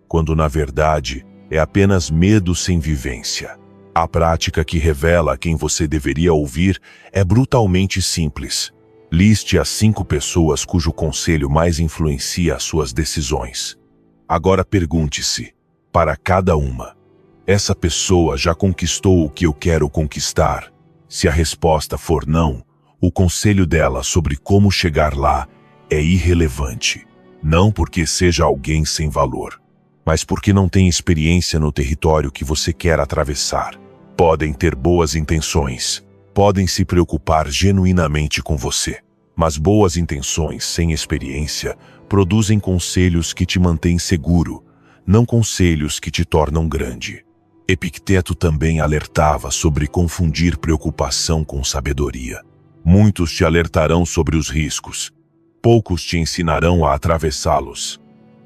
quando na verdade é apenas medo sem vivência. A prática que revela quem você deveria ouvir é brutalmente simples. Liste as 5 pessoas cujo conselho mais influencia as suas decisões. Agora pergunte-se, para cada uma: essa pessoa já conquistou o que eu quero conquistar? Se a resposta for não, o conselho dela sobre como chegar lá é irrelevante. Não porque seja alguém sem valor, mas porque não tem experiência no território que você quer atravessar. Podem ter boas intenções, podem se preocupar genuinamente com você, mas boas intenções sem experiência produzem conselhos que te mantêm seguro, não conselhos que te tornam grande. Epicteto também alertava sobre confundir preocupação com sabedoria. Muitos te alertarão sobre os riscos, poucos te ensinarão a atravessá-los.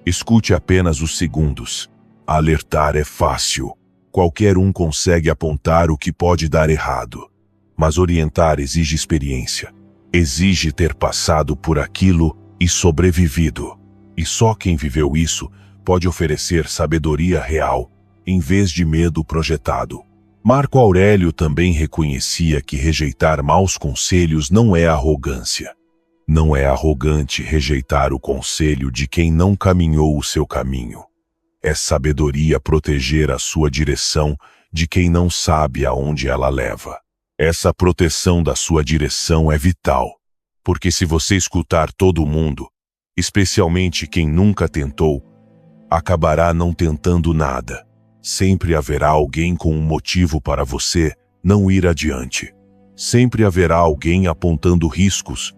Escute apenas os segundos. Alertar é fácil. Qualquer um consegue apontar o que pode dar errado. Mas orientar exige experiência. Exige ter passado por aquilo e sobrevivido. E só quem viveu isso pode oferecer sabedoria real, em vez de medo projetado. Marco Aurélio também reconhecia que rejeitar maus conselhos não é arrogância. Não é arrogante rejeitar o conselho de quem não caminhou o seu caminho. É sabedoria proteger a sua direção de quem não sabe aonde ela leva. Essa proteção da sua direção é vital, porque se você escutar todo mundo, especialmente quem nunca tentou, acabará não tentando nada. Sempre haverá alguém com um motivo para você não ir adiante. Sempre haverá alguém apontando riscos.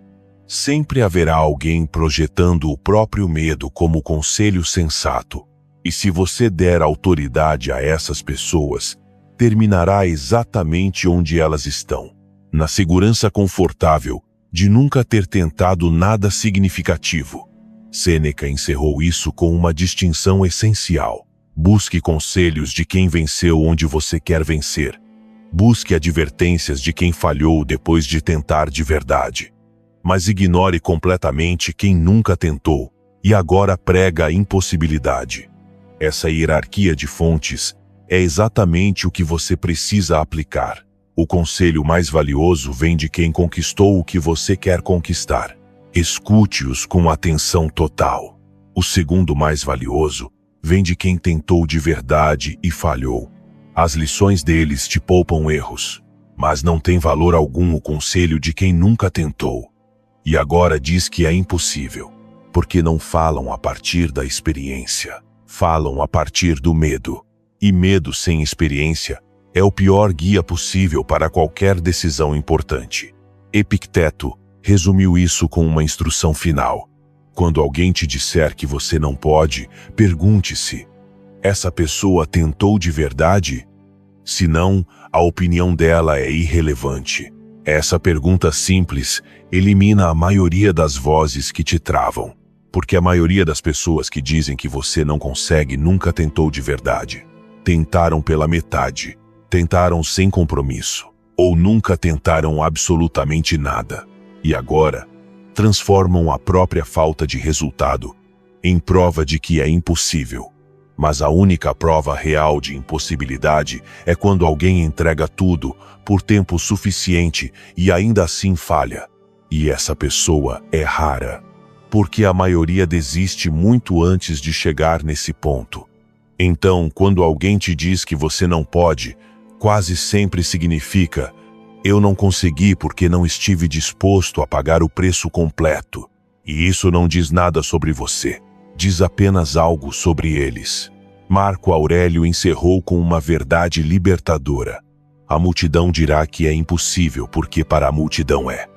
Sempre haverá alguém projetando o próprio medo como conselho sensato. E se você der autoridade a essas pessoas, terminará exatamente onde elas estão, na segurança confortável de nunca ter tentado nada significativo. Sêneca encerrou isso com uma distinção essencial. Busque conselhos de quem venceu onde você quer vencer. Busque advertências de quem falhou depois de tentar de verdade. Mas ignore completamente quem nunca tentou e agora prega a impossibilidade. Essa hierarquia de fontes é exatamente o que você precisa aplicar. O conselho mais valioso vem de quem conquistou o que você quer conquistar. Escute-os com atenção total. O segundo mais valioso vem de quem tentou de verdade e falhou. As lições deles te poupam erros, mas não tem valor algum o conselho de quem nunca tentou. E agora diz que é impossível, porque não falam a partir da experiência, falam a partir do medo. E medo sem experiência é o pior guia possível para qualquer decisão importante. Epicteto resumiu isso com uma instrução final. Quando alguém te disser que você não pode, pergunte-se: essa pessoa tentou de verdade? Se não, a opinião dela é irrelevante. Essa pergunta simples elimina a maioria das vozes que te travam, porque a maioria das pessoas que dizem que você não consegue nunca tentou de verdade. Tentaram pela metade, tentaram sem compromisso, ou nunca tentaram absolutamente nada. E agora, transformam a própria falta de resultado em prova de que é impossível. Mas a única prova real de impossibilidade é quando alguém entrega tudo por tempo suficiente e ainda assim falha. E essa pessoa é rara, porque a maioria desiste muito antes de chegar nesse ponto. Então, quando alguém te diz que você não pode, quase sempre significa: eu não consegui porque não estive disposto a pagar o preço completo. E isso não diz nada sobre você, diz apenas algo sobre eles. Marco Aurélio encerrou com uma verdade libertadora. A multidão dirá que é impossível porque para a multidão é.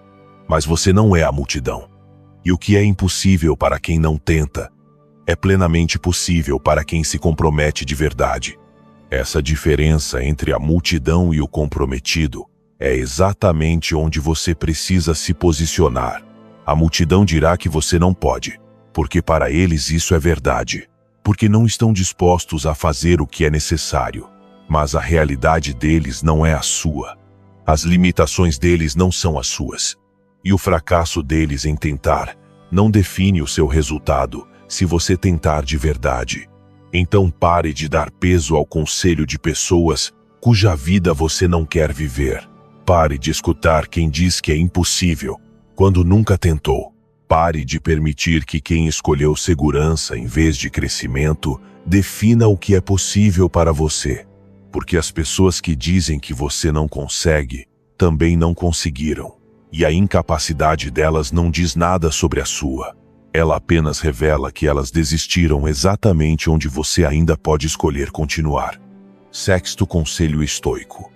Mas você não é a multidão. E o que é impossível para quem não tenta, é plenamente possível para quem se compromete de verdade. Essa diferença entre a multidão e o comprometido é exatamente onde você precisa se posicionar. A multidão dirá que você não pode, porque para eles isso é verdade, porque não estão dispostos a fazer o que é necessário. Mas a realidade deles não é a sua. As limitações deles não são as suas. E o fracasso deles em tentar não define o seu resultado se você tentar de verdade. Então pare de dar peso ao conselho de pessoas cuja vida você não quer viver. Pare de escutar quem diz que é impossível, quando nunca tentou. Pare de permitir que quem escolheu segurança em vez de crescimento defina o que é possível para você. Porque as pessoas que dizem que você não consegue, também não conseguiram. E a incapacidade delas não diz nada sobre a sua. Ela apenas revela que elas desistiram exatamente onde você ainda pode escolher continuar. Sexto conselho estoico.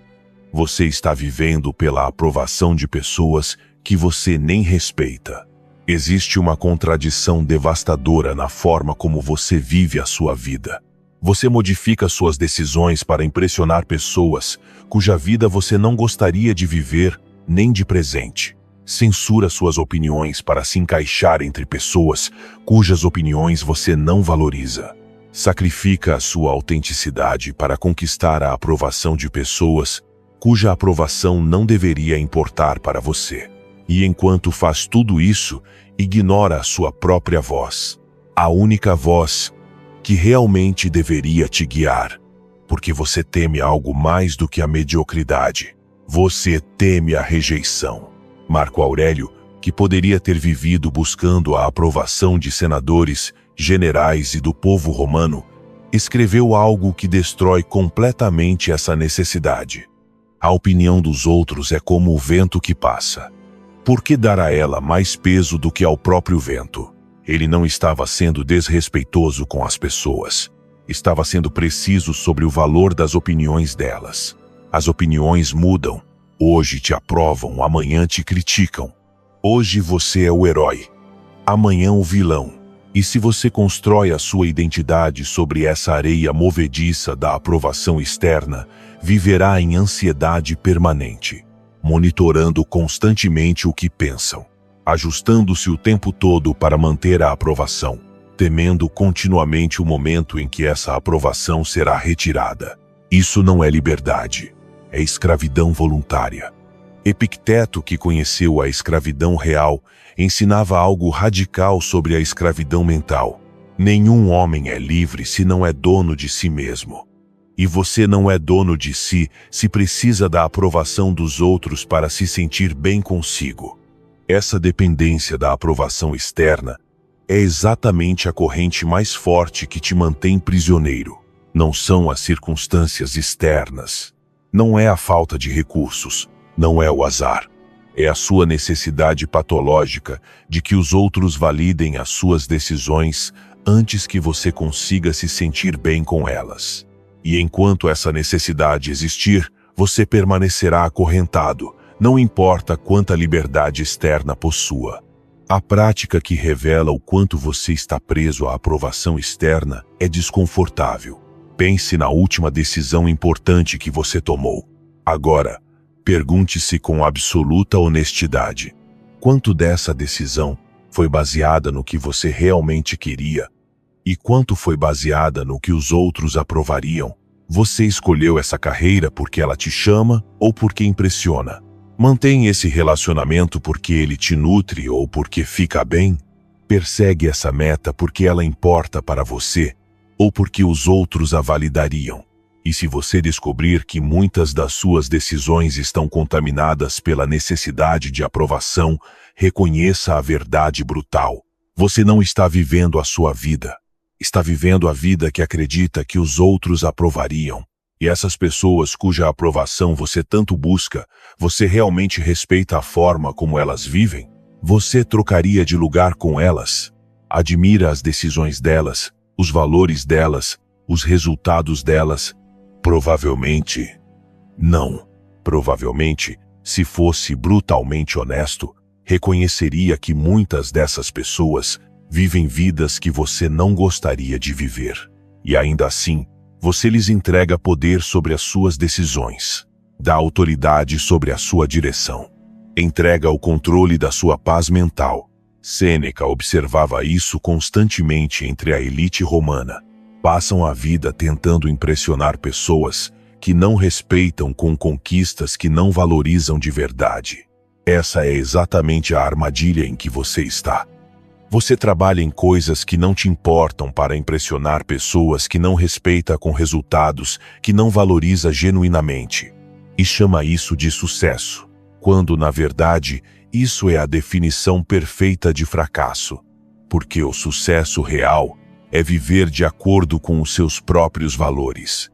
Você está vivendo pela aprovação de pessoas que você nem respeita. Existe uma contradição devastadora na forma como você vive a sua vida. Você modifica suas decisões para impressionar pessoas cuja vida você não gostaria de viver nem de presente. Censura suas opiniões para se encaixar entre pessoas cujas opiniões você não valoriza. Sacrifica a sua autenticidade para conquistar a aprovação de pessoas cuja aprovação não deveria importar para você. E enquanto faz tudo isso, ignora a sua própria voz. A única voz que realmente deveria te guiar. Porque você teme algo mais do que a mediocridade. Você teme a rejeição. Marco Aurélio, que poderia ter vivido buscando a aprovação de senadores, generais e do povo romano, escreveu algo que destrói completamente essa necessidade. A opinião dos outros é como o vento que passa. Por que dar a ela mais peso do que ao próprio vento? Ele não estava sendo desrespeitoso com as pessoas. Estava sendo preciso sobre o valor das opiniões delas. As opiniões mudam. Hoje te aprovam, amanhã te criticam. Hoje você é o herói, amanhã o vilão. E se você constrói a sua identidade sobre essa areia movediça da aprovação externa, viverá em ansiedade permanente, monitorando constantemente o que pensam, ajustando-se o tempo todo para manter a aprovação, temendo continuamente o momento em que essa aprovação será retirada. Isso não é liberdade, é escravidão voluntária. Epicteto, que conheceu a escravidão real, ensinava algo radical sobre a escravidão mental. Nenhum homem é livre se não é dono de si mesmo. E você não é dono de si se precisa da aprovação dos outros para se sentir bem consigo. Essa dependência da aprovação externa é exatamente a corrente mais forte que te mantém prisioneiro. Não são as circunstâncias externas. Não é a falta de recursos. Não é o azar. É a sua necessidade patológica de que os outros validem as suas decisões antes que você consiga se sentir bem com elas. E enquanto essa necessidade existir, você permanecerá acorrentado, não importa quanta liberdade externa possua. A prática que revela o quanto você está preso à aprovação externa é desconfortável. Pense na última decisão importante que você tomou. Agora, pergunte-se com absoluta honestidade: quanto dessa decisão foi baseada no que você realmente queria? E quanto foi baseada no que os outros aprovariam? Você escolheu essa carreira porque ela te chama ou porque impressiona? Mantém esse relacionamento porque ele te nutre ou porque fica bem? Persegue essa meta porque ela importa para você ou porque os outros a validariam? E se você descobrir que muitas das suas decisões estão contaminadas pela necessidade de aprovação, reconheça a verdade brutal. Você não está vivendo a sua vida. Está vivendo a vida que acredita que os outros aprovariam. E essas pessoas cuja aprovação você tanto busca, você realmente respeita a forma como elas vivem? Você trocaria de lugar com elas? Admira as decisões delas, os valores delas, os resultados delas? Provavelmente não. Provavelmente, se fosse brutalmente honesto, reconheceria que muitas dessas pessoas vivem vidas que você não gostaria de viver. E ainda assim, você lhes entrega poder sobre as suas decisões, dá autoridade sobre a sua direção, entrega o controle da sua paz mental. Sêneca observava isso constantemente entre a elite romana. Passam a vida tentando impressionar pessoas que não respeitam com conquistas que não valorizam de verdade. Essa é exatamente a armadilha em que você está. Você trabalha em coisas que não te importam para impressionar pessoas que não respeita com resultados, que não valoriza genuinamente. E chama isso de sucesso, quando, na verdade, isso é a definição perfeita de fracasso. Porque o sucesso real é viver de acordo com os seus próprios valores,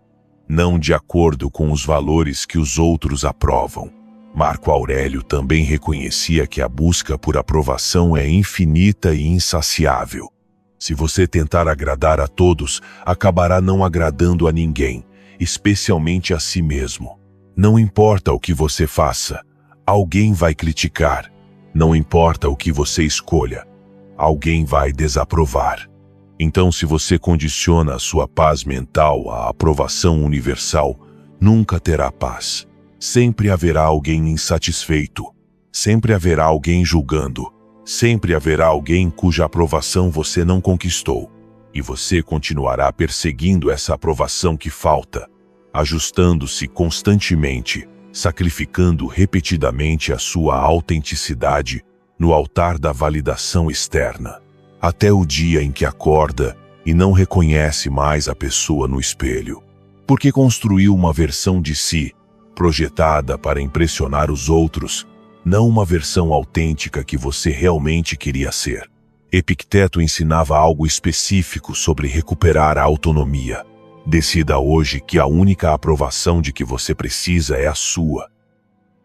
não de acordo com os valores que os outros aprovam. Marco Aurélio também reconhecia que a busca por aprovação é infinita e insaciável. Se você tentar agradar a todos, acabará não agradando a ninguém, especialmente a si mesmo. Não importa o que você faça, alguém vai criticar. Não importa o que você escolha, alguém vai desaprovar. Então, se você condiciona a sua paz mental à aprovação universal, nunca terá paz. Sempre haverá alguém insatisfeito. Sempre haverá alguém julgando. Sempre haverá alguém cuja aprovação você não conquistou. E você continuará perseguindo essa aprovação que falta, ajustando-se constantemente, sacrificando repetidamente a sua autenticidade no altar da validação externa, até o dia em que acorda e não reconhece mais a pessoa no espelho, porque construiu uma versão de si projetada para impressionar os outros, não uma versão autêntica que você realmente queria ser. Epicteto ensinava algo específico sobre recuperar a autonomia. Decida hoje que a única aprovação de que você precisa é a sua,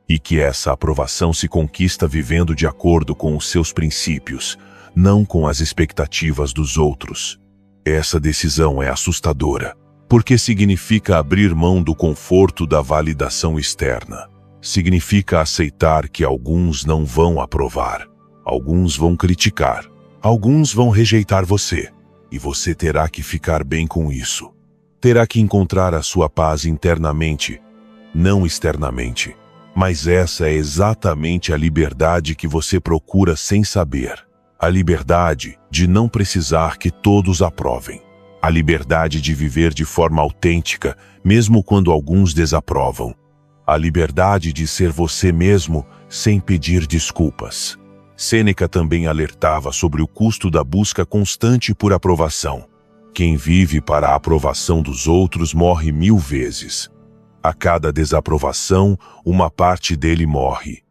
e que essa aprovação se conquista vivendo de acordo com os seus princípios, não com as expectativas dos outros. Essa decisão é assustadora, porque significa abrir mão do conforto da validação externa. Significa aceitar que alguns não vão aprovar, alguns vão criticar, Alguns vão rejeitar você, e você terá que ficar bem com isso. Terá que encontrar a sua paz internamente, não externamente. Mas essa é exatamente a liberdade que você procura sem saber. A liberdade de não precisar que todos aprovem. A liberdade de viver de forma autêntica, mesmo quando alguns desaprovam. A liberdade de ser você mesmo sem pedir desculpas. Sêneca também alertava sobre o custo da busca constante por aprovação. Quem vive para a aprovação dos outros morre 1000 vezes. A cada desaprovação, uma parte dele morre.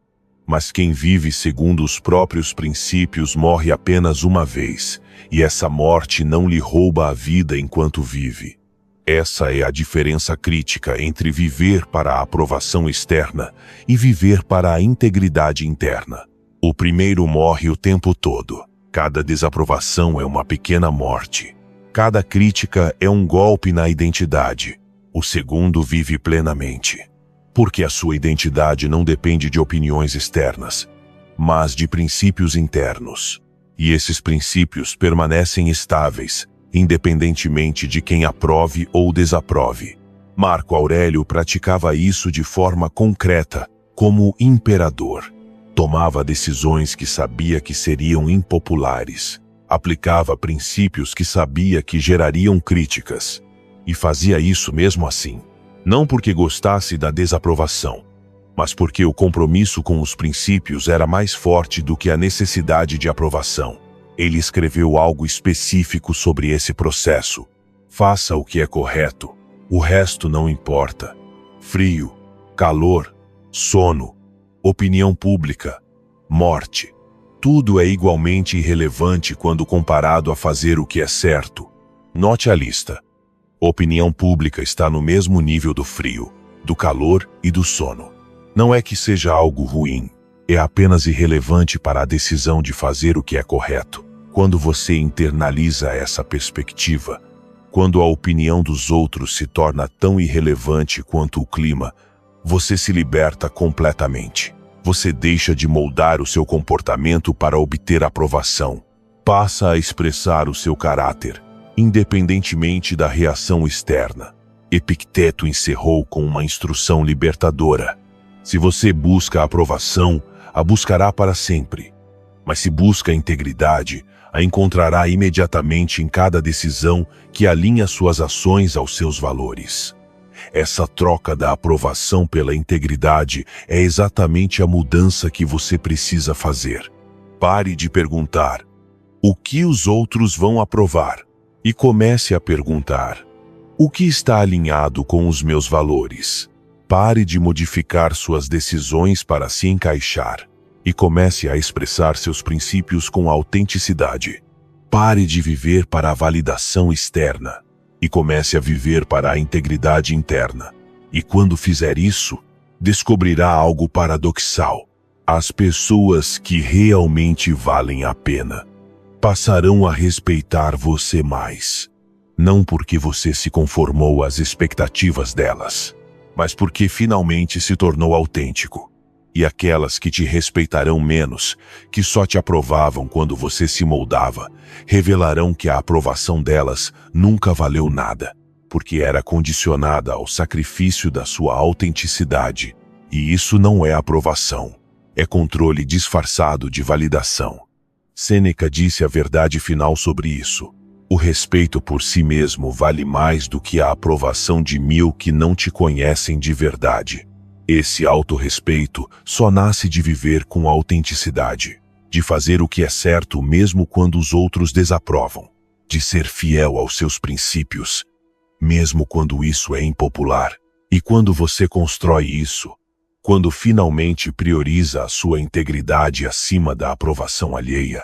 Mas quem vive segundo os próprios princípios morre apenas uma vez, e essa morte não lhe rouba a vida enquanto vive. Essa é a diferença crítica entre viver para a aprovação externa e viver para a integridade interna. O primeiro morre o tempo todo. Cada desaprovação é uma pequena morte. Cada crítica é um golpe na identidade. O segundo vive plenamente. Porque a sua identidade não depende de opiniões externas, mas de princípios internos. E esses princípios permanecem estáveis, independentemente de quem aprove ou desaprove. Marco Aurélio praticava isso de forma concreta, como imperador. Tomava decisões que sabia que seriam impopulares. Aplicava princípios que sabia que gerariam críticas. E fazia isso mesmo assim. Não porque gostasse da desaprovação, mas porque o compromisso com os princípios era mais forte do que a necessidade de aprovação. Ele escreveu algo específico sobre esse processo. Faça o que é correto, o resto não importa. Frio, calor, sono, opinião pública, morte. Tudo é igualmente irrelevante quando comparado a fazer o que é certo. Note a lista. Opinião pública está no mesmo nível do frio, do calor e do sono. Não é que seja algo ruim, é apenas irrelevante para a decisão de fazer o que é correto. Quando você internaliza essa perspectiva, quando a opinião dos outros se torna tão irrelevante quanto o clima, você se liberta completamente. Você deixa de moldar o seu comportamento para obter aprovação. Passa a expressar o seu caráter, independentemente da reação externa. Epicteto encerrou com uma instrução libertadora. Se você busca a aprovação, a buscará para sempre. Mas se busca a integridade, a encontrará imediatamente em cada decisão que alinha suas ações aos seus valores. Essa troca da aprovação pela integridade é exatamente a mudança que você precisa fazer. Pare de perguntar: o que os outros vão aprovar? E comece a perguntar: o que está alinhado com os meus valores? Pare de modificar suas decisões para se encaixar e comece a expressar seus princípios com autenticidade. Pare de viver para a validação externa e comece a viver para a integridade interna. E quando fizer isso, descobrirá algo paradoxal. As pessoas que realmente valem a pena passarão a respeitar você mais. Não porque você se conformou às expectativas delas, mas porque finalmente se tornou autêntico. E aquelas que te respeitarão menos, que só te aprovavam quando você se moldava, revelarão que a aprovação delas nunca valeu nada, porque era condicionada ao sacrifício da sua autenticidade. E isso não é aprovação, é controle disfarçado de validação. Sêneca disse a verdade final sobre isso: o respeito por si mesmo vale mais do que a aprovação de 1000 que não te conhecem de verdade. Esse autorrespeito só nasce de viver com autenticidade, de fazer o que é certo mesmo quando os outros desaprovam, de ser fiel aos seus princípios, mesmo quando isso é impopular. E quando você constrói isso, quando finalmente prioriza a sua integridade acima da aprovação alheia,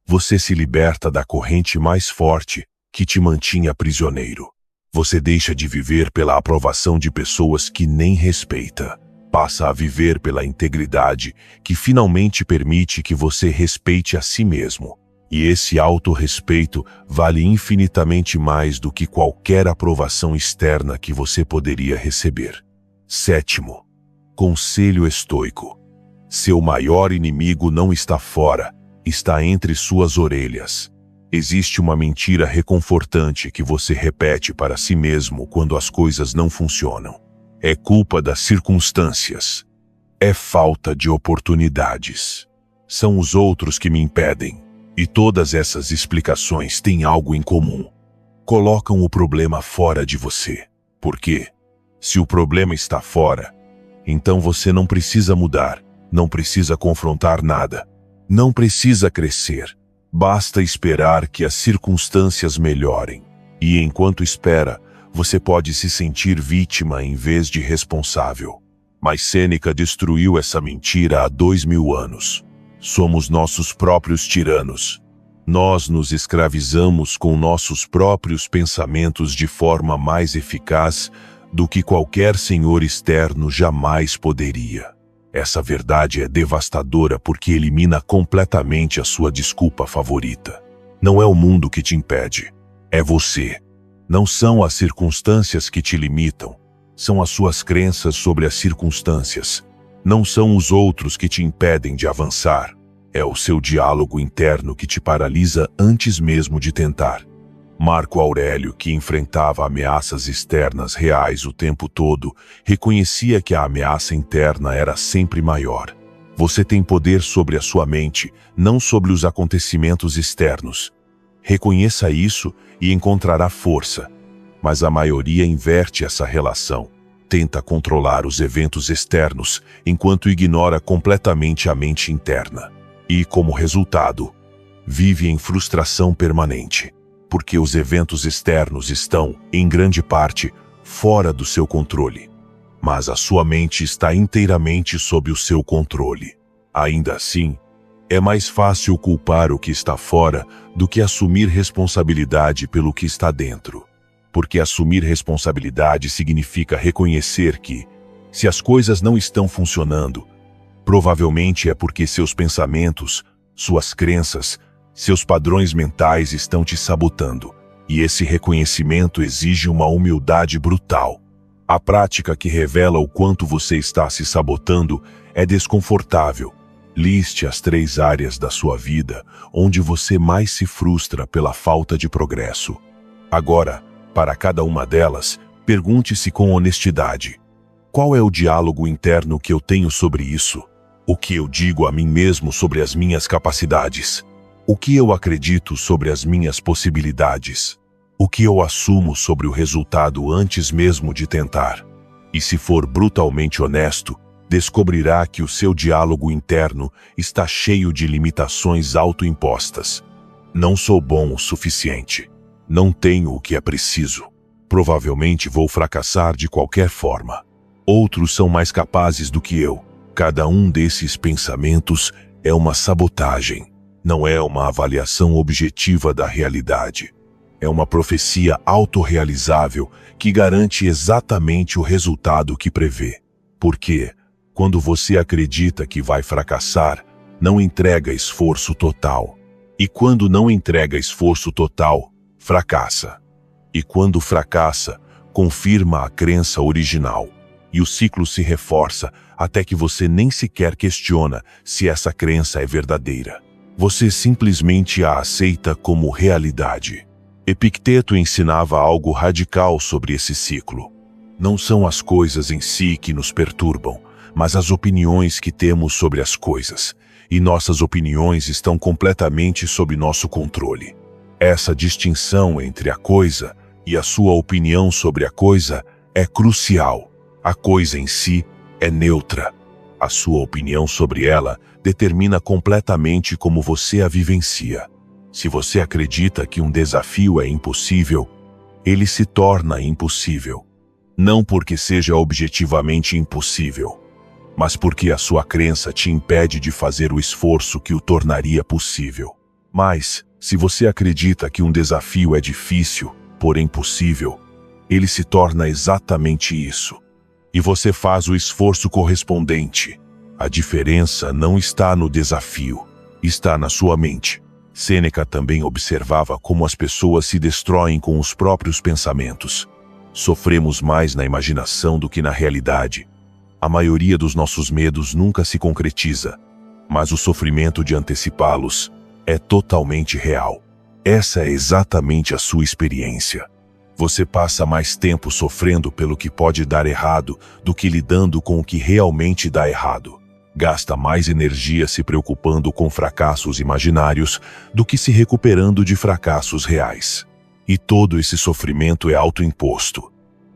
você se liberta da corrente mais forte que te mantinha prisioneiro. Você deixa de viver pela aprovação de pessoas que nem respeita. Passa a viver pela integridade que finalmente permite que você respeite a si mesmo. E esse autorrespeito vale infinitamente mais do que qualquer aprovação externa que você poderia receber. 7º. Conselho estoico. Seu maior inimigo não está fora, Está entre suas orelhas. Existe uma mentira reconfortante que você repete para si mesmo quando as coisas não funcionam. É culpa das circunstâncias. É falta de oportunidades. São os outros que me impedem. E todas essas explicações têm algo em comum. Colocam o problema fora de você. Por quê? Se o problema está fora, então você não precisa mudar, não precisa confrontar nada, não precisa crescer. Basta esperar que as circunstâncias melhorem. E enquanto espera, você pode se sentir vítima em vez de responsável. Mas Sêneca destruiu essa mentira há 2000 anos. Somos nossos próprios tiranos. Nós nos escravizamos com nossos próprios pensamentos de forma mais eficaz do que qualquer senhor externo jamais poderia. Essa verdade é devastadora porque elimina completamente a sua desculpa favorita. Não é o mundo que te impede, é você. Não são as circunstâncias que te limitam, são as suas crenças sobre as circunstâncias. Não são os outros que te impedem de avançar, é o seu diálogo interno que te paralisa antes mesmo de tentar. Marco Aurélio, que enfrentava ameaças externas reais o tempo todo, reconhecia que a ameaça interna era sempre maior. Você tem poder sobre a sua mente, não sobre os acontecimentos externos. Reconheça isso e encontrará força. Mas a maioria inverte essa relação. Tenta controlar os eventos externos, enquanto ignora completamente a mente interna. E, como resultado, vive em frustração permanente. Porque os eventos externos estão, em grande parte, fora do seu controle. Mas a sua mente está inteiramente sob o seu controle. Ainda assim, é mais fácil culpar o que está fora do que assumir responsabilidade pelo que está dentro. Porque assumir responsabilidade significa reconhecer que, se as coisas não estão funcionando, provavelmente é porque seus pensamentos, suas crenças, seus padrões mentais estão te sabotando, e esse reconhecimento exige uma humildade brutal. A prática que revela o quanto você está se sabotando é desconfortável. Liste as 3 áreas da sua vida onde você mais se frustra pela falta de progresso. Agora, para cada uma delas, pergunte-se com honestidade: qual é o diálogo interno que eu tenho sobre isso? O que eu digo a mim mesmo sobre as minhas capacidades? O que eu acredito sobre as minhas possibilidades? O que eu assumo sobre o resultado antes mesmo de tentar? E se for brutalmente honesto, descobrirá que o seu diálogo interno está cheio de limitações autoimpostas. Não sou bom o suficiente. Não tenho o que é preciso. Provavelmente vou fracassar de qualquer forma. Outros são mais capazes do que eu. Cada um desses pensamentos é uma sabotagem. Não é uma avaliação objetiva da realidade. É uma profecia autorrealizável que garante exatamente o resultado que prevê. Porque, quando você acredita que vai fracassar, não entrega esforço total. E quando não entrega esforço total, fracassa. E quando fracassa, confirma a crença original. E o ciclo se reforça até que você nem sequer questiona se essa crença é verdadeira. Você simplesmente a aceita como realidade. Epicteto ensinava algo radical sobre esse ciclo. Não são as coisas em si que nos perturbam, mas as opiniões que temos sobre as coisas. E nossas opiniões estão completamente sob nosso controle. Essa distinção entre a coisa e a sua opinião sobre a coisa é crucial. A coisa em si é neutra. A sua opinião sobre ela determina completamente como você a vivencia. Se você acredita que um desafio é impossível, ele se torna impossível. Não porque seja objetivamente impossível, mas porque a sua crença te impede de fazer o esforço que o tornaria possível. Mas, se você acredita que um desafio é difícil, porém possível, ele se torna exatamente isso. E você faz o esforço correspondente. A diferença não está no desafio, está na sua mente. Sêneca também observava como as pessoas se destroem com os próprios pensamentos. Sofremos mais na imaginação do que na realidade. A maioria dos nossos medos nunca se concretiza. mas o sofrimento de antecipá-los é totalmente real. Essa é exatamente a sua experiência. Você passa mais tempo sofrendo pelo que pode dar errado do que lidando com o que realmente dá errado. Gasta mais energia se preocupando com fracassos imaginários do que se recuperando de fracassos reais. E todo esse sofrimento é autoimposto.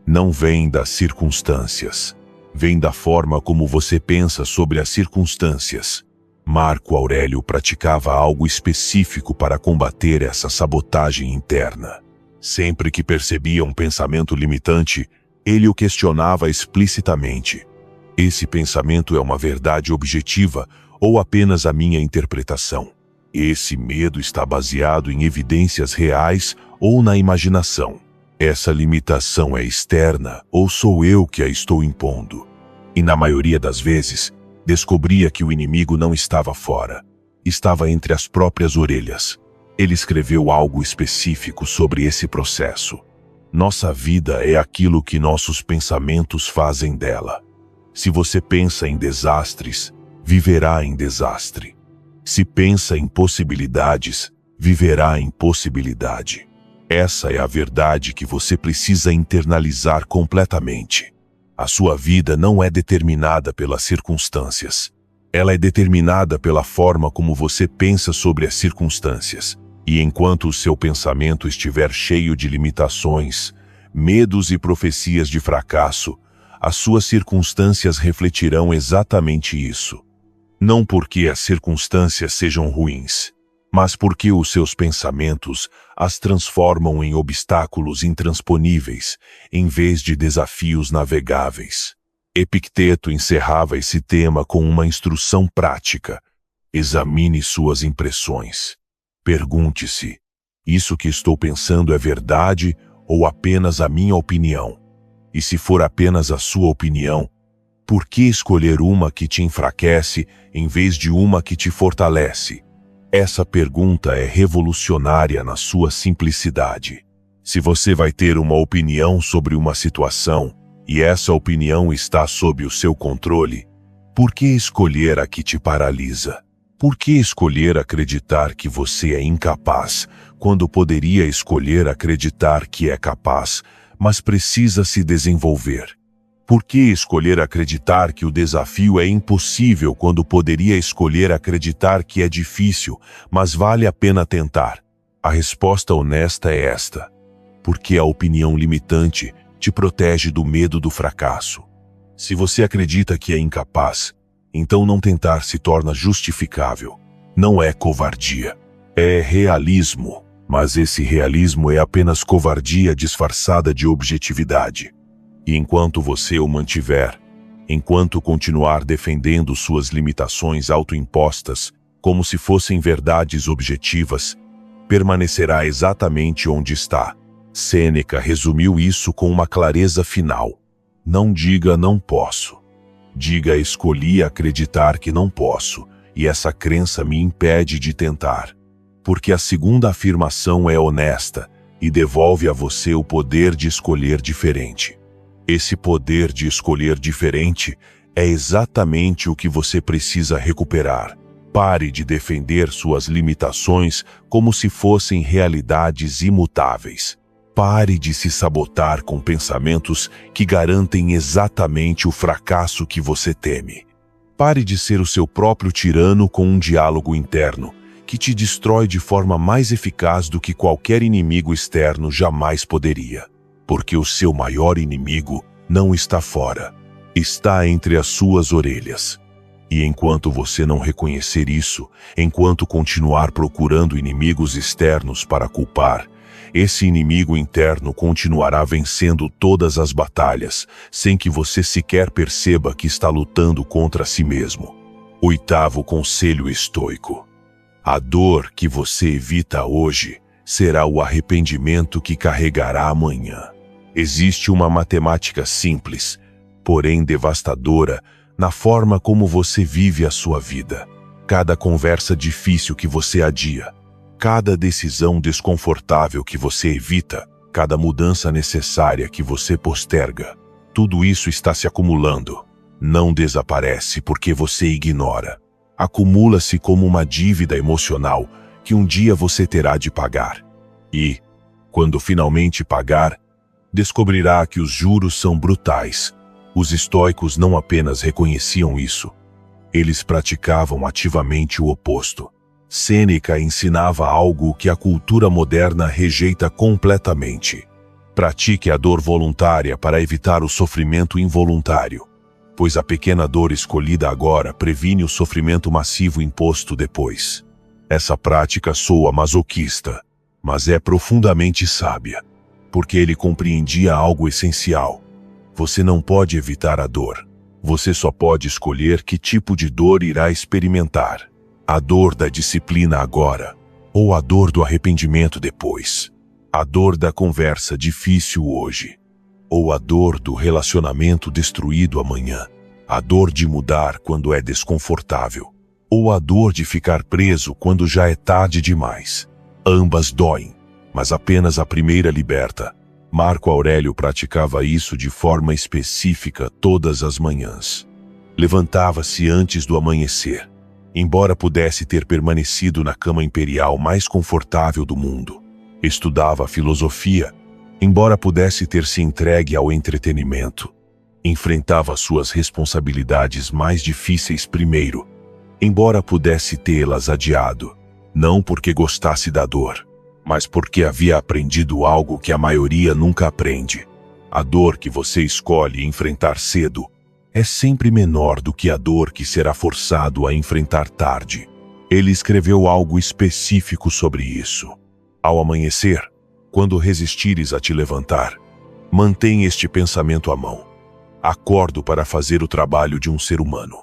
Não vem das circunstâncias. Vem da forma como você pensa sobre as circunstâncias. Marco Aurélio praticava algo específico para combater essa sabotagem interna. Sempre que percebia um pensamento limitante, ele o questionava explicitamente. Esse pensamento é uma verdade objetiva ou apenas a minha interpretação? Esse medo está baseado em evidências reais ou na imaginação? Essa limitação é externa ou sou eu que a estou impondo? E na maioria das vezes, descobria que o inimigo não estava fora, estava entre as próprias orelhas. Ele escreveu algo específico sobre esse processo. Nossa vida é aquilo que nossos pensamentos fazem dela. Se você pensa em desastres, viverá em desastre. Se pensa em possibilidades, viverá em possibilidade. Essa é a verdade que você precisa internalizar completamente. A sua vida não é determinada pelas circunstâncias. Ela é determinada pela forma como você pensa sobre as circunstâncias. E enquanto o seu pensamento estiver cheio de limitações, medos e profecias de fracasso, as suas circunstâncias refletirão exatamente isso. Não porque as circunstâncias sejam ruins, mas porque os seus pensamentos as transformam em obstáculos intransponíveis, em vez de desafios navegáveis. Epicteto encerrava esse tema com uma instrução prática. Examine suas impressões. Pergunte-se: isso que estou pensando é verdade ou apenas a minha opinião? E se for apenas a sua opinião, por que escolher uma que te enfraquece em vez de uma que te fortalece? Essa pergunta é revolucionária na sua simplicidade. Se você vai ter uma opinião sobre uma situação e essa opinião está sob o seu controle, por que escolher a que te paralisa? Por que escolher acreditar que você é incapaz, quando poderia escolher acreditar que é capaz, mas precisa se desenvolver? Por que escolher acreditar que o desafio é impossível, quando poderia escolher acreditar que é difícil, mas vale a pena tentar? A resposta honesta é esta: porque a opinião limitante te protege do medo do fracasso. Se você acredita que é incapaz, então não tentar se torna justificável. Não é covardia, é realismo. Mas esse realismo é apenas covardia disfarçada de objetividade. E enquanto você o mantiver, enquanto continuar defendendo suas limitações autoimpostas como se fossem verdades objetivas, permanecerá exatamente onde está. Sêneca resumiu isso com uma clareza final: não diga não posso. Diga escolhi acreditar que não posso, e essa crença me impede de tentar. Porque a segunda afirmação é honesta e devolve a você o poder de escolher diferente. Esse poder de escolher diferente é exatamente o que você precisa recuperar. Pare de defender suas limitações como se fossem realidades imutáveis. Pare de se sabotar com pensamentos que garantem exatamente o fracasso que você teme. Pare de ser o seu próprio tirano com um diálogo interno que te destrói de forma mais eficaz do que qualquer inimigo externo jamais poderia. Porque o seu maior inimigo não está fora, está entre as suas orelhas. E enquanto você não reconhecer isso, enquanto continuar procurando inimigos externos para culpar, esse inimigo interno continuará vencendo todas as batalhas, sem que você sequer perceba que está lutando contra si mesmo. 8º conselho estoico: a dor que você evita hoje será o arrependimento que carregará amanhã. Existe uma matemática simples, porém devastadora, na forma como você vive a sua vida. Cada conversa difícil que você adia, cada decisão desconfortável que você evita, cada mudança necessária que você posterga, tudo isso está se acumulando. Não desaparece porque você ignora. acumula-se como uma dívida emocional que um dia você terá de pagar. E, quando finalmente pagar, descobrirá que os juros são brutais. Os estoicos não apenas reconheciam isso, eles praticavam ativamente o oposto. Sêneca ensinava algo que a cultura moderna rejeita completamente. Pratique a dor voluntária para evitar o sofrimento involuntário, pois a pequena dor escolhida agora previne o sofrimento massivo imposto depois. Essa prática soa masoquista, mas é profundamente sábia, porque ele compreendia algo essencial. Você não pode evitar a dor. Você só pode escolher que tipo de dor irá experimentar. A dor da disciplina agora, ou a dor do arrependimento depois. A dor da conversa difícil hoje, ou a dor do relacionamento destruído amanhã. A dor de mudar quando é desconfortável, ou a dor de ficar preso quando já é tarde demais. Ambas doem, mas apenas a primeira liberta. Marco Aurélio praticava isso de forma específica todas as manhãs. Levantava-se antes do amanhecer, embora pudesse ter permanecido na cama imperial mais confortável do mundo. Estudava filosofia, embora pudesse ter se entregue ao entretenimento. Enfrentava suas responsabilidades mais difíceis primeiro, embora pudesse tê-las adiado, não porque gostasse da dor, mas porque havia aprendido algo que a maioria nunca aprende. A dor que você escolhe enfrentar cedo é sempre menor do que a dor que será forçado a enfrentar tarde. Ele escreveu algo específico sobre isso. Ao amanhecer, quando resistires a te levantar, mantém este pensamento à mão. Acordo para fazer o trabalho de um ser humano.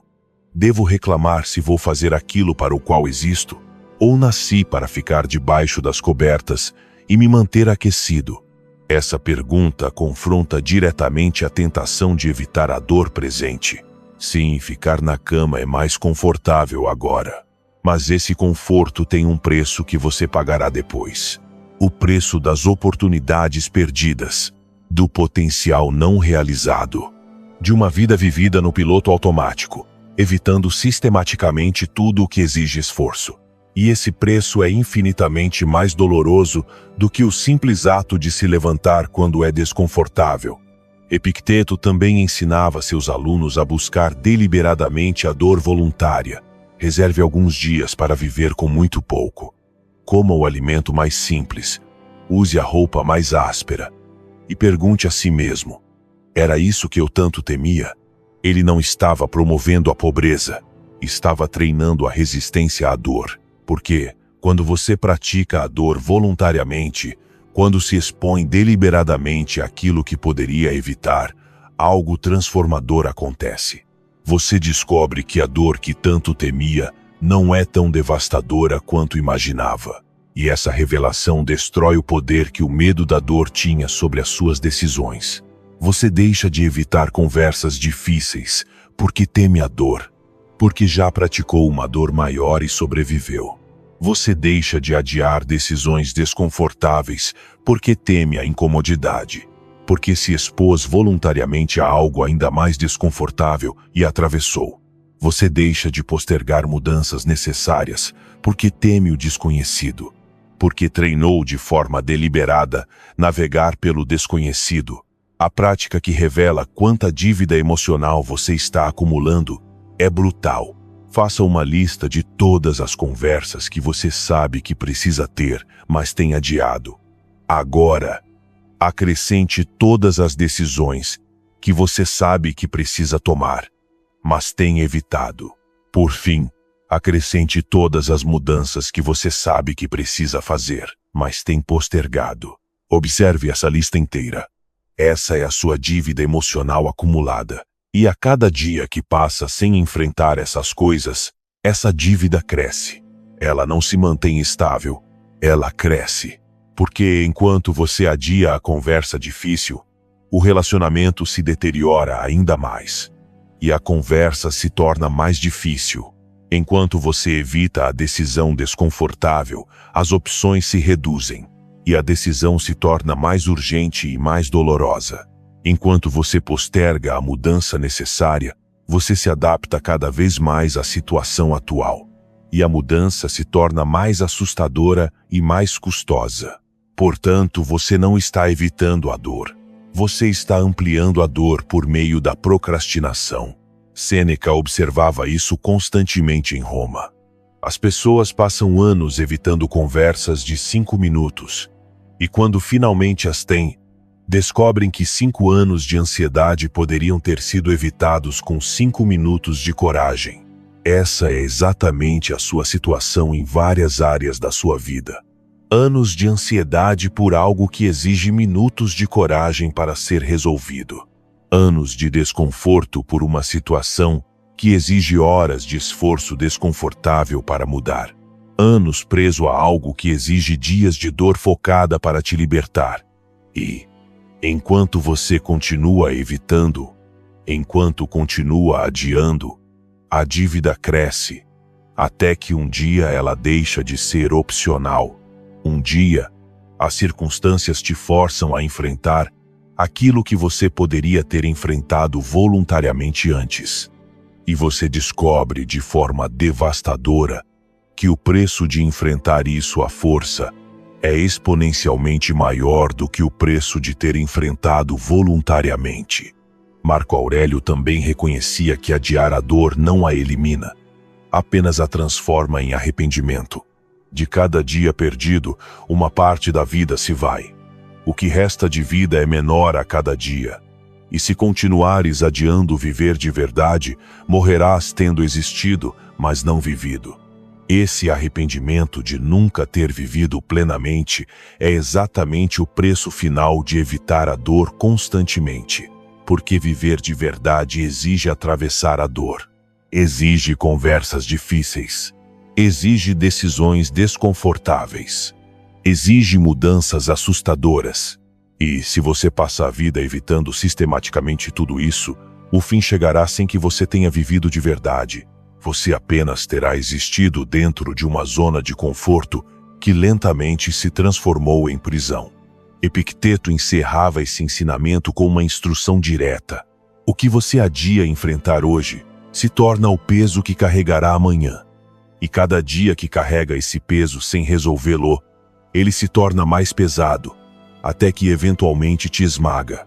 Devo reclamar se vou fazer aquilo para o qual existo, ou nasci para ficar debaixo das cobertas e me manter aquecido? Essa pergunta confronta diretamente a tentação de evitar a dor presente. Sim, ficar na cama é mais confortável agora. Mas esse conforto tem um preço que você pagará depois. O preço das oportunidades perdidas, do potencial não realizado, de uma vida vivida no piloto automático, evitando sistematicamente tudo o que exige esforço. E esse preço é infinitamente mais doloroso do que o simples ato de se levantar quando é desconfortável. Epicteto também ensinava seus alunos a buscar deliberadamente a dor voluntária. Reserve alguns dias para viver com muito pouco. Coma o alimento mais simples. Use a roupa mais áspera. E pergunte a si mesmo: era isso que eu tanto temia? Ele não estava promovendo a pobreza. Estava treinando a resistência à dor. Porque, quando você pratica a dor voluntariamente, quando se expõe deliberadamente àquilo que poderia evitar, algo transformador acontece. Você descobre que a dor que tanto temia não é tão devastadora quanto imaginava. E essa revelação destrói o poder que o medo da dor tinha sobre as suas decisões. Você deixa de evitar conversas difíceis porque teme a dor, porque já praticou uma dor maior e sobreviveu. Você deixa de adiar decisões desconfortáveis porque teme a incomodidade, porque se expôs voluntariamente a algo ainda mais desconfortável e atravessou. Você deixa de postergar mudanças necessárias porque teme o desconhecido, porque treinou de forma deliberada navegar pelo desconhecido. A prática que revela quanta dívida emocional você está acumulando é brutal. Faça uma lista de todas as conversas que você sabe que precisa ter, mas tem adiado. Agora, acrescente todas as decisões que você sabe que precisa tomar, mas tem evitado. Por fim, acrescente todas as mudanças que você sabe que precisa fazer, mas tem postergado. Observe essa lista inteira. Essa é a sua dívida emocional acumulada. E a cada dia que passa sem enfrentar essas coisas, essa dívida cresce. Ela não se mantém estável, ela cresce. Porque enquanto você adia a conversa difícil, o relacionamento se deteriora ainda mais. E a conversa se torna mais difícil. Enquanto você evita a decisão desconfortável, as opções se reduzem. E a decisão se torna mais urgente e mais dolorosa. Enquanto você posterga a mudança necessária, Você se adapta cada vez mais à situação atual, e a mudança se torna mais assustadora e mais custosa. Portanto, você não está evitando a dor. Você está ampliando a dor por meio da procrastinação. Sêneca observava isso constantemente em Roma. As pessoas passam anos evitando conversas de 5 minutos, e quando finalmente as têm, descobrem que 5 anos de ansiedade poderiam ter sido evitados com 5 minutos de coragem. Essa é exatamente a sua situação em várias áreas da sua vida. Anos de ansiedade por algo que exige minutos de coragem para ser resolvido. Anos de desconforto por uma situação que exige horas de esforço desconfortável para mudar. Anos preso a algo que exige dias de dor focada para te libertar. E, enquanto você continua evitando, enquanto continua adiando, a dívida cresce, até que um dia ela deixa de ser opcional. Um dia, as circunstâncias te forçam a enfrentar aquilo que você poderia ter enfrentado voluntariamente antes. E você descobre de forma devastadora que o preço de enfrentar isso à força é exponencialmente maior do que o preço de ter enfrentado voluntariamente. Marco Aurélio também reconhecia que adiar a dor não a elimina, apenas a transforma em arrependimento. De cada dia perdido, uma parte da vida se vai. O que resta de vida é menor a cada dia. E se continuares adiando viver de verdade, morrerás tendo existido, mas não vivido. Esse arrependimento de nunca ter vivido plenamente é exatamente o preço final de evitar a dor constantemente. Porque viver de verdade exige atravessar a dor. Exige conversas difíceis. Exige decisões desconfortáveis. Exige mudanças assustadoras. E, se você passa a vida evitando sistematicamente tudo isso, o fim chegará sem que você tenha vivido de verdade. Você apenas terá existido dentro de uma zona de conforto que lentamente se transformou em prisão. Epicteto encerrava esse ensinamento com uma instrução direta. O que você adia enfrentar hoje se torna o peso que carregará amanhã. E cada dia que carrega esse peso sem resolvê-lo, ele se torna mais pesado, até que eventualmente te esmaga.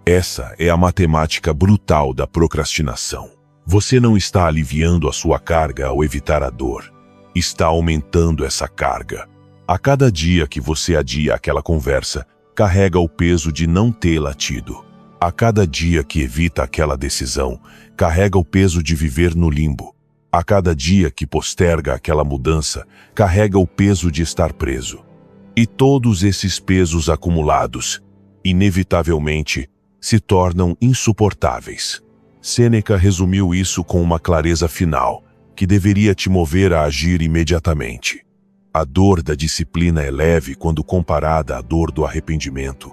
Essa é a matemática brutal da procrastinação. Você não está aliviando a sua carga ao evitar a dor. Está aumentando essa carga. A cada dia que você adia aquela conversa, carrega o peso de não tê-la tido. A cada dia que evita aquela decisão, carrega o peso de viver no limbo. A cada dia que posterga aquela mudança, carrega o peso de estar preso. E todos esses pesos acumulados, inevitavelmente, se tornam insuportáveis. Sêneca resumiu isso com uma clareza final, que deveria te mover a agir imediatamente. A dor da disciplina é leve quando comparada à dor do arrependimento.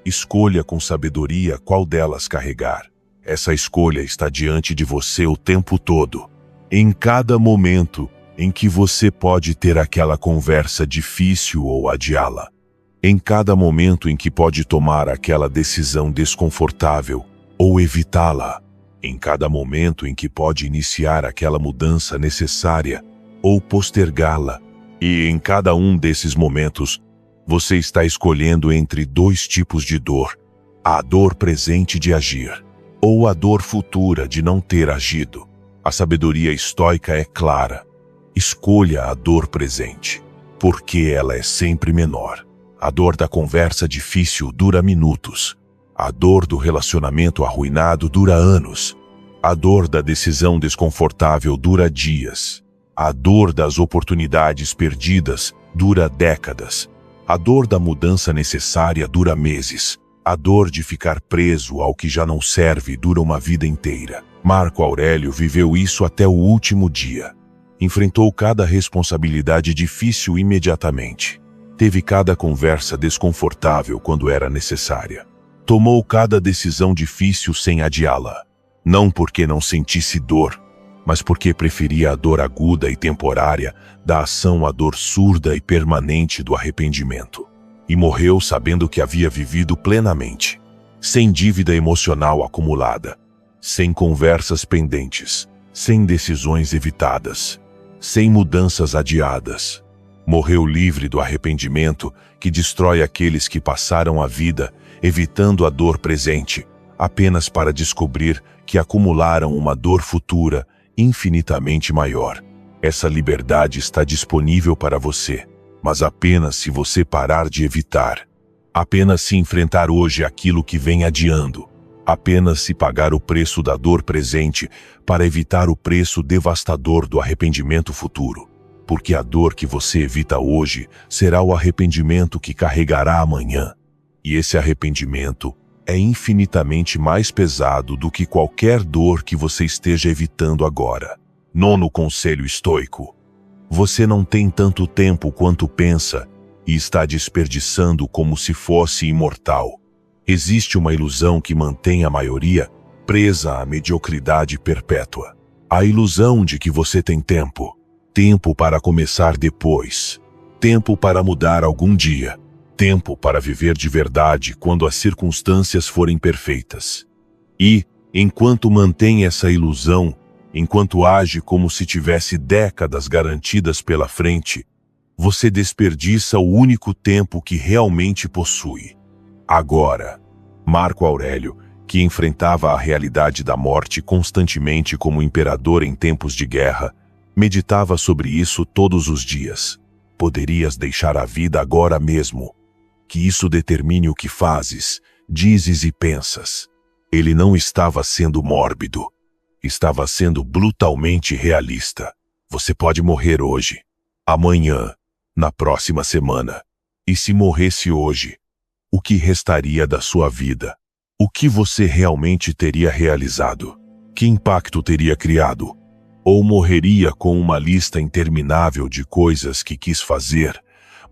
Escolha com sabedoria qual delas carregar. Essa escolha está diante de você o tempo todo. Em cada momento em que você pode ter aquela conversa difícil ou adiá-la. Em cada momento em que pode tomar aquela decisão desconfortável ou evitá-la. Em cada momento em que pode iniciar aquela mudança necessária ou postergá-la. E em cada um desses momentos, você está escolhendo entre 2 tipos de dor: a dor presente de agir, ou a dor futura de não ter agido. A sabedoria estoica é clara. Escolha a dor presente, porque ela é sempre menor. A dor da conversa difícil dura minutos. A dor do relacionamento arruinado dura anos. A dor da decisão desconfortável dura dias. A dor das oportunidades perdidas dura décadas. A dor da mudança necessária dura meses. A dor de ficar preso ao que já não serve dura uma vida inteira. Marco Aurélio viveu isso até o último dia. Enfrentou cada responsabilidade difícil imediatamente. Teve cada conversa desconfortável quando era necessária. Tomou cada decisão difícil sem adiá-la. Não porque não sentisse dor, mas porque preferia a dor aguda e temporária da ação à dor surda e permanente do arrependimento. E morreu sabendo que havia vivido plenamente, sem dívida emocional acumulada, sem conversas pendentes, sem decisões evitadas, sem mudanças adiadas. Morreu livre do arrependimento que destrói aqueles que passaram a vida evitando a dor presente, apenas para descobrir que acumularam uma dor futura infinitamente maior. Essa liberdade está disponível para você, mas apenas se você parar de evitar. Apenas se enfrentar hoje aquilo que vem adiando. Apenas se pagar o preço da dor presente para evitar o preço devastador do arrependimento futuro. Porque a dor que você evita hoje será o arrependimento que carregará amanhã. E esse arrependimento é infinitamente mais pesado do que qualquer dor que você esteja evitando agora. Nono conselho estoico. Você não tem tanto tempo quanto pensa e está desperdiçando como se fosse imortal. Existe uma ilusão que mantém a maioria presa à mediocridade perpétua. A ilusão de que você tem tempo. Tempo para começar depois. Tempo para mudar algum dia. Tempo para viver de verdade quando as circunstâncias forem perfeitas. E, enquanto mantém essa ilusão, enquanto age como se tivesse décadas garantidas pela frente, você desperdiça o único tempo que realmente possui. Agora, Marco Aurélio, que enfrentava a realidade da morte constantemente como imperador em tempos de guerra, meditava sobre isso todos os dias. Poderias deixar a vida agora mesmo. Que isso determine o que fazes, dizes e pensas. Ele não estava sendo mórbido. Estava sendo brutalmente realista. Você pode morrer hoje, amanhã, na próxima semana. E se morresse hoje, o que restaria da sua vida? O que você realmente teria realizado? Que impacto teria criado? Ou morreria com uma lista interminável de coisas que quis fazer,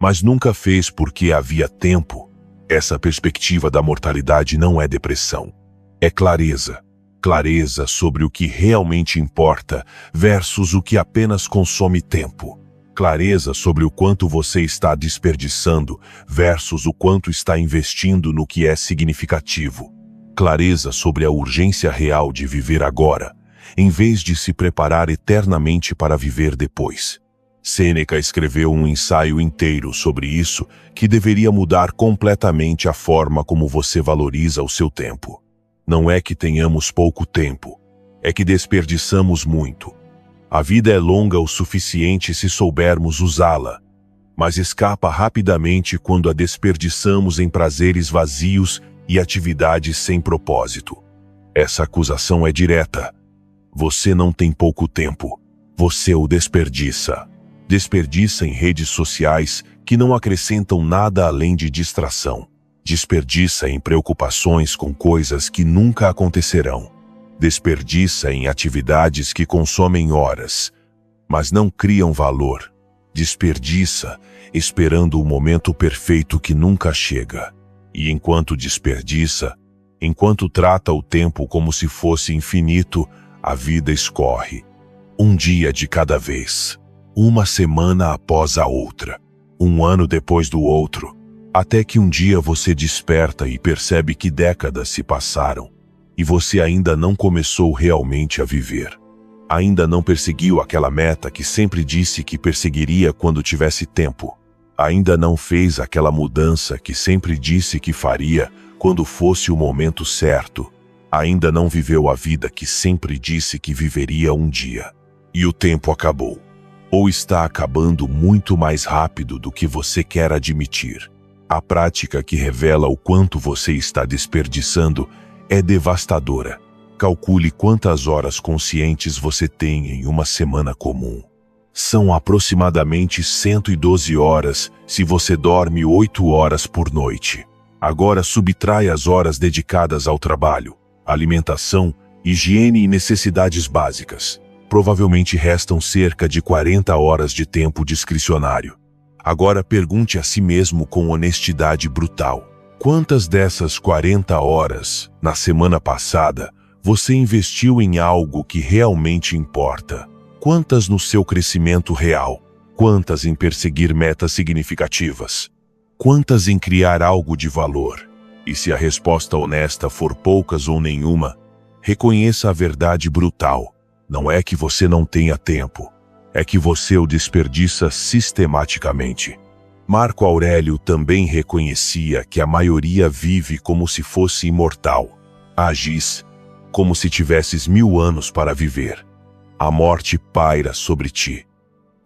mas nunca fez porque havia tempo? Essa perspectiva da mortalidade não é depressão. É clareza. Clareza sobre o que realmente importa versus o que apenas consome tempo. Clareza sobre o quanto você está desperdiçando versus o quanto está investindo no que é significativo. Clareza sobre a urgência real de viver agora, em vez de se preparar eternamente para viver depois. Sêneca escreveu um ensaio inteiro sobre isso que deveria mudar completamente a forma como você valoriza o seu tempo. Não é que tenhamos pouco tempo, é que desperdiçamos muito. A vida é longa o suficiente se soubermos usá-la, mas escapa rapidamente quando a desperdiçamos em prazeres vazios e atividades sem propósito. Essa acusação é direta. Você não tem pouco tempo, você o desperdiça. Desperdiça em redes sociais que não acrescentam nada além de distração. Desperdiça em preocupações com coisas que nunca acontecerão. Desperdiça em atividades que consomem horas, mas não criam valor. Desperdiça esperando o momento perfeito que nunca chega. E enquanto desperdiça, enquanto trata o tempo como se fosse infinito, a vida escorre. Um dia de cada vez. Uma semana após a outra. Um ano depois do outro. Até que um dia você desperta e percebe que décadas se passaram. E você ainda não começou realmente a viver. Ainda não perseguiu aquela meta que sempre disse que perseguiria quando tivesse tempo. Ainda não fez aquela mudança que sempre disse que faria quando fosse o momento certo. Ainda não viveu a vida que sempre disse que viveria um dia. E o tempo acabou. Ou está acabando muito mais rápido do que você quer admitir. A prática que revela o quanto você está desperdiçando é devastadora. Calcule quantas horas conscientes você tem em uma semana comum. São aproximadamente 112 horas se você dorme 8 horas por noite. Agora subtrai as horas dedicadas ao trabalho, alimentação, higiene e necessidades básicas. Provavelmente restam cerca de 40 horas de tempo discricionário. Agora pergunte a si mesmo com honestidade brutal. Quantas dessas 40 horas, na semana passada, você investiu em algo que realmente importa? Quantas no seu crescimento real? Quantas em perseguir metas significativas? Quantas em criar algo de valor? E se a resposta honesta for poucas ou nenhuma, Reconheça a verdade brutal. Não é que você não tenha tempo, é que você o desperdiça sistematicamente. Marco Aurélio também reconhecia que a maioria vive como se fosse imortal. Agis como se tivesses 1000 anos para viver. A morte paira sobre ti.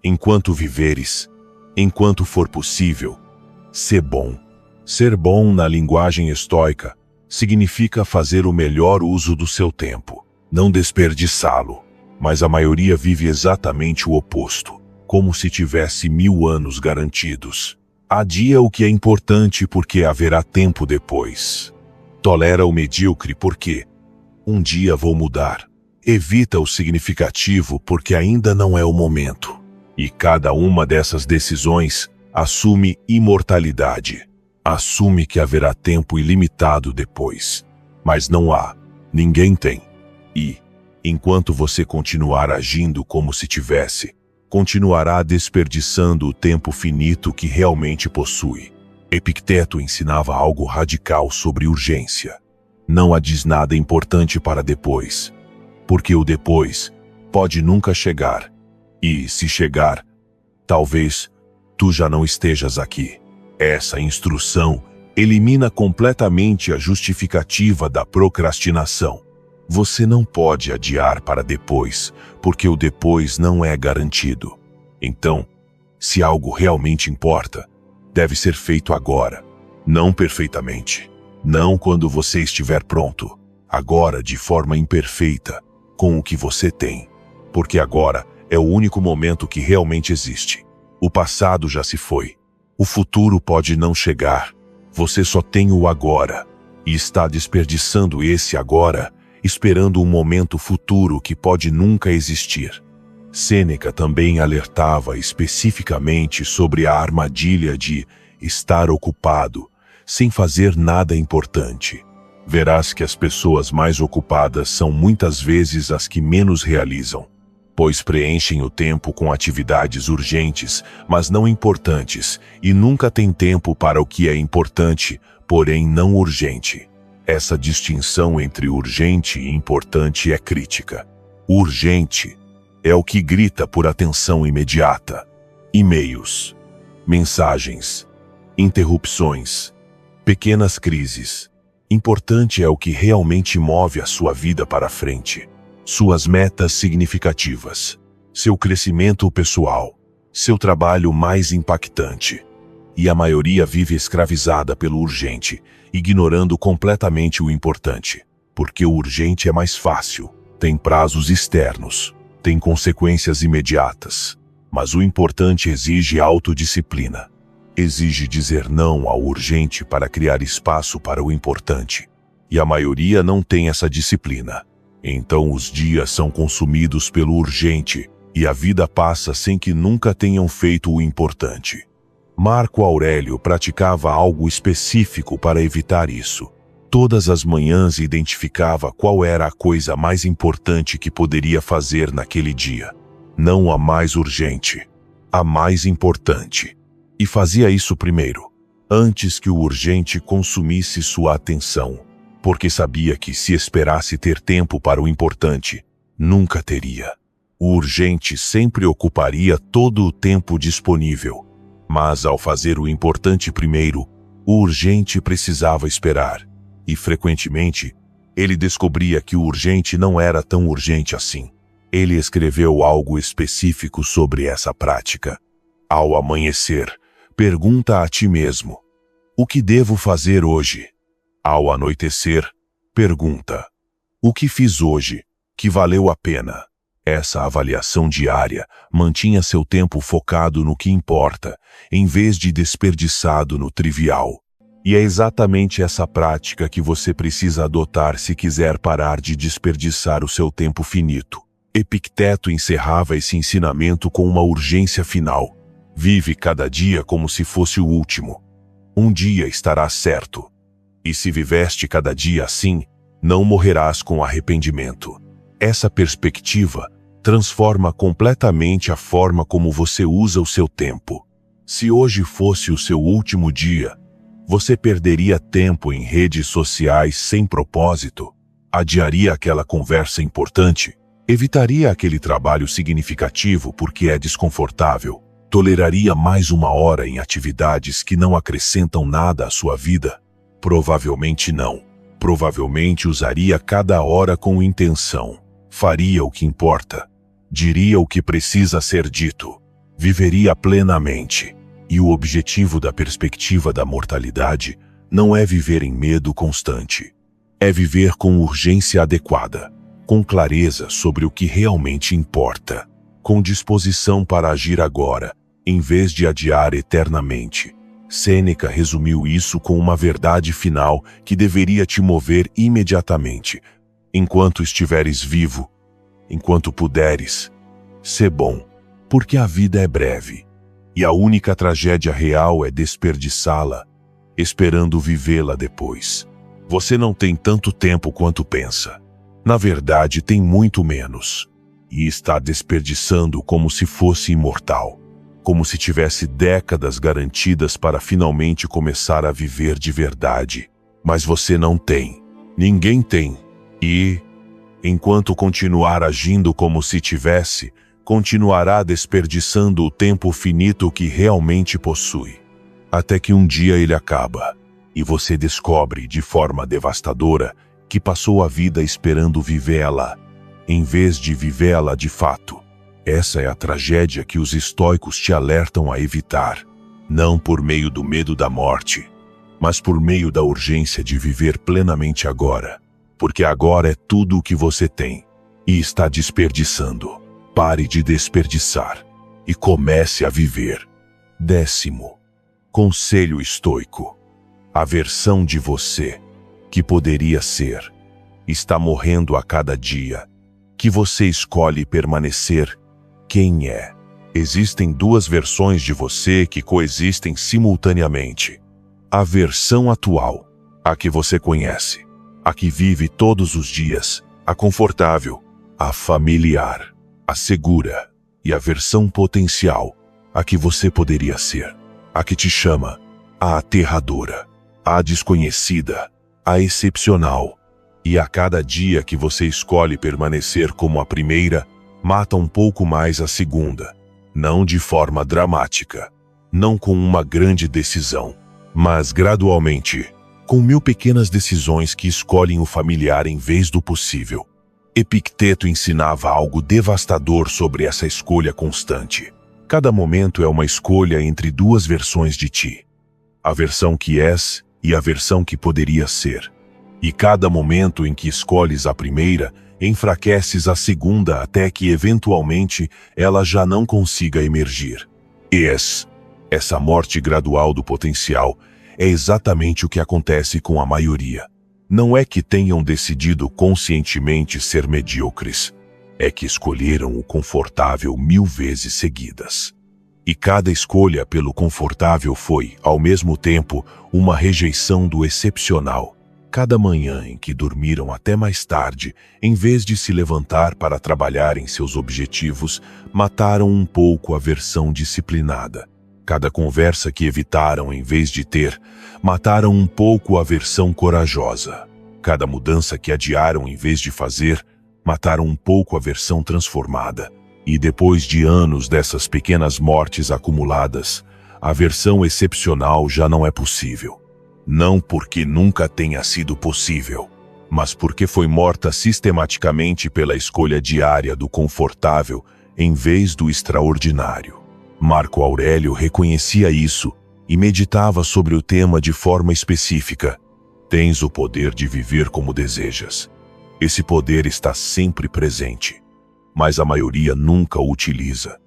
Enquanto viveres, enquanto for possível, sê bom. Ser bom na linguagem estoica significa fazer o melhor uso do seu tempo, não desperdiçá-lo. Mas a maioria vive exatamente o oposto, como se tivesse 1000 anos garantidos. Adia o que é importante porque haverá tempo depois. Tolera o medíocre porque um dia vou mudar. Evita o significativo porque ainda não é o momento. E cada uma dessas decisões assume imortalidade. Assume que haverá tempo ilimitado depois. Mas não há. Ninguém tem. E, enquanto você continuar agindo como se tivesse, continuará desperdiçando o tempo finito que realmente possui. Epicteto ensinava algo radical sobre urgência. Não adies nada importante para depois, porque o depois pode nunca chegar. E, se chegar, talvez tu já não estejas aqui. Essa instrução elimina completamente a justificativa da procrastinação. Você não pode adiar para depois, porque o depois não é garantido. Então, se algo realmente importa, deve ser feito agora, não perfeitamente. Não quando você estiver pronto, agora de forma imperfeita, com o que você tem. Porque agora é o único momento que realmente existe. O passado já se foi. O futuro pode não chegar. Você só tem o agora. E está desperdiçando esse agora, esperando um momento futuro que pode nunca existir. Sêneca também alertava especificamente sobre a armadilha de estar ocupado, sem fazer nada importante. Verás que as pessoas mais ocupadas são muitas vezes as que menos realizam, pois preenchem o tempo com atividades urgentes, mas não importantes, e nunca têm tempo para o que é importante, porém não urgente. Essa distinção entre urgente e importante é crítica. Urgente é o que grita por atenção imediata. E-mails, mensagens, interrupções, pequenas crises. Importante é o que realmente move a sua vida para frente. Suas metas significativas, seu crescimento pessoal, seu trabalho mais impactante. E a maioria vive escravizada pelo urgente, ignorando completamente o importante. Porque o urgente é mais fácil, tem prazos externos, tem consequências imediatas. Mas o importante exige autodisciplina. Exige dizer não ao urgente para criar espaço para o importante. E a maioria não tem essa disciplina. Então os dias são consumidos pelo urgente, e a vida passa sem que nunca tenham feito o importante. Marco Aurélio praticava algo específico para evitar isso. Todas as manhãs identificava qual era a coisa mais importante que poderia fazer naquele dia. Não a mais urgente, a mais importante. E fazia isso primeiro, antes que o urgente consumisse sua atenção, porque sabia que se esperasse ter tempo para o importante, nunca teria. O urgente sempre ocuparia todo o tempo disponível. Mas ao fazer o importante primeiro, o urgente precisava esperar. E frequentemente, ele descobria que o urgente não era tão urgente assim. Ele escreveu algo específico sobre essa prática. Ao amanhecer, pergunta a ti mesmo: o que devo fazer hoje? Ao anoitecer, pergunta: o que fiz hoje, que valeu a pena? Essa avaliação diária mantinha seu tempo focado no que importa, em vez de desperdiçado no trivial. E é exatamente essa prática que você precisa adotar se quiser parar de desperdiçar o seu tempo finito. Epicteto encerrava esse ensinamento com uma urgência final. Vive cada dia como se fosse o último. Um dia estará certo. E se viveste cada dia assim, não morrerás com arrependimento. Essa perspectiva transforma completamente a forma como você usa o seu tempo. Se hoje fosse o seu último dia, você perderia tempo em redes sociais sem propósito, Adiaria aquela conversa importante, evitaria aquele trabalho significativo porque é desconfortável, toleraria mais uma hora em atividades que não acrescentam nada à sua vida? Provavelmente não. Provavelmente usaria cada hora com intenção. Faria o que importa. Diria o que precisa ser dito. Viveria plenamente. E o objetivo da perspectiva da mortalidade não é viver em medo constante. É viver com urgência adequada, com clareza sobre o que realmente importa, com disposição para agir agora, em vez de adiar eternamente. Sêneca resumiu isso com uma verdade final que deveria te mover imediatamente. Enquanto estiveres vivo, enquanto puderes, sê bom, porque a vida é breve, e a única tragédia real é desperdiçá-la, esperando vivê-la depois. Você não tem tanto tempo quanto pensa. Na verdade, tem muito menos. E está desperdiçando como se fosse imortal. Como se tivesse décadas garantidas para finalmente começar a viver de verdade. Mas você não tem. Ninguém tem. E, enquanto continuar agindo como se tivesse, continuará desperdiçando o tempo finito que realmente possui. Até que um dia ele acaba. E você descobre, de forma devastadora, que passou a vida esperando vivê-la, em vez de vivê-la de fato. Essa é a tragédia que os estoicos te alertam a evitar, não por meio do medo da morte, mas por meio da urgência de viver plenamente agora, porque agora é tudo o que você tem, e está desperdiçando. Pare de desperdiçar, e comece a viver. 10º conselho estoico. A versão de você, que poderia ser, está morrendo a cada dia, que você escolhe permanecer quem é. Existem duas versões de você que coexistem simultaneamente. A versão atual, a que você conhece, a que vive todos os dias, a confortável, a familiar, a segura, e a versão potencial, a que você poderia ser, a que te chama, a aterradora, a desconhecida, a excepcional. E a cada dia que você escolhe permanecer como a primeira, mata um pouco mais a segunda. Não de forma dramática, não com uma grande decisão, mas gradualmente, com 1000 pequenas decisões que escolhem o familiar em vez do possível. Epicteto ensinava algo devastador sobre essa escolha constante. Cada momento é uma escolha entre duas versões de ti. A versão que és e a versão que poderia ser. E cada momento em que escolhes a primeira, enfraqueces a segunda até que, eventualmente, ela já não consiga emergir. Essa morte gradual do potencial é exatamente o que acontece com a maioria. Não é que tenham decidido conscientemente ser medíocres, é que escolheram o confortável 1000 vezes seguidas. E cada escolha pelo confortável foi, ao mesmo tempo, uma rejeição do excepcional. Cada manhã em que dormiram até mais tarde, em vez de se levantar para trabalhar em seus objetivos, mataram um pouco a versão disciplinada. Cada conversa que evitaram em vez de ter, mataram um pouco a versão corajosa. Cada mudança que adiaram em vez de fazer, mataram um pouco a versão transformada. E depois de anos dessas pequenas mortes acumuladas, a versão excepcional já não é possível. Não porque nunca tenha sido possível, mas porque foi morta sistematicamente pela escolha diária do confortável em vez do extraordinário. Marco Aurélio reconhecia isso e meditava sobre o tema de forma específica. Tens o poder de viver como desejas. Esse poder está sempre presente, mas a maioria nunca o utiliza,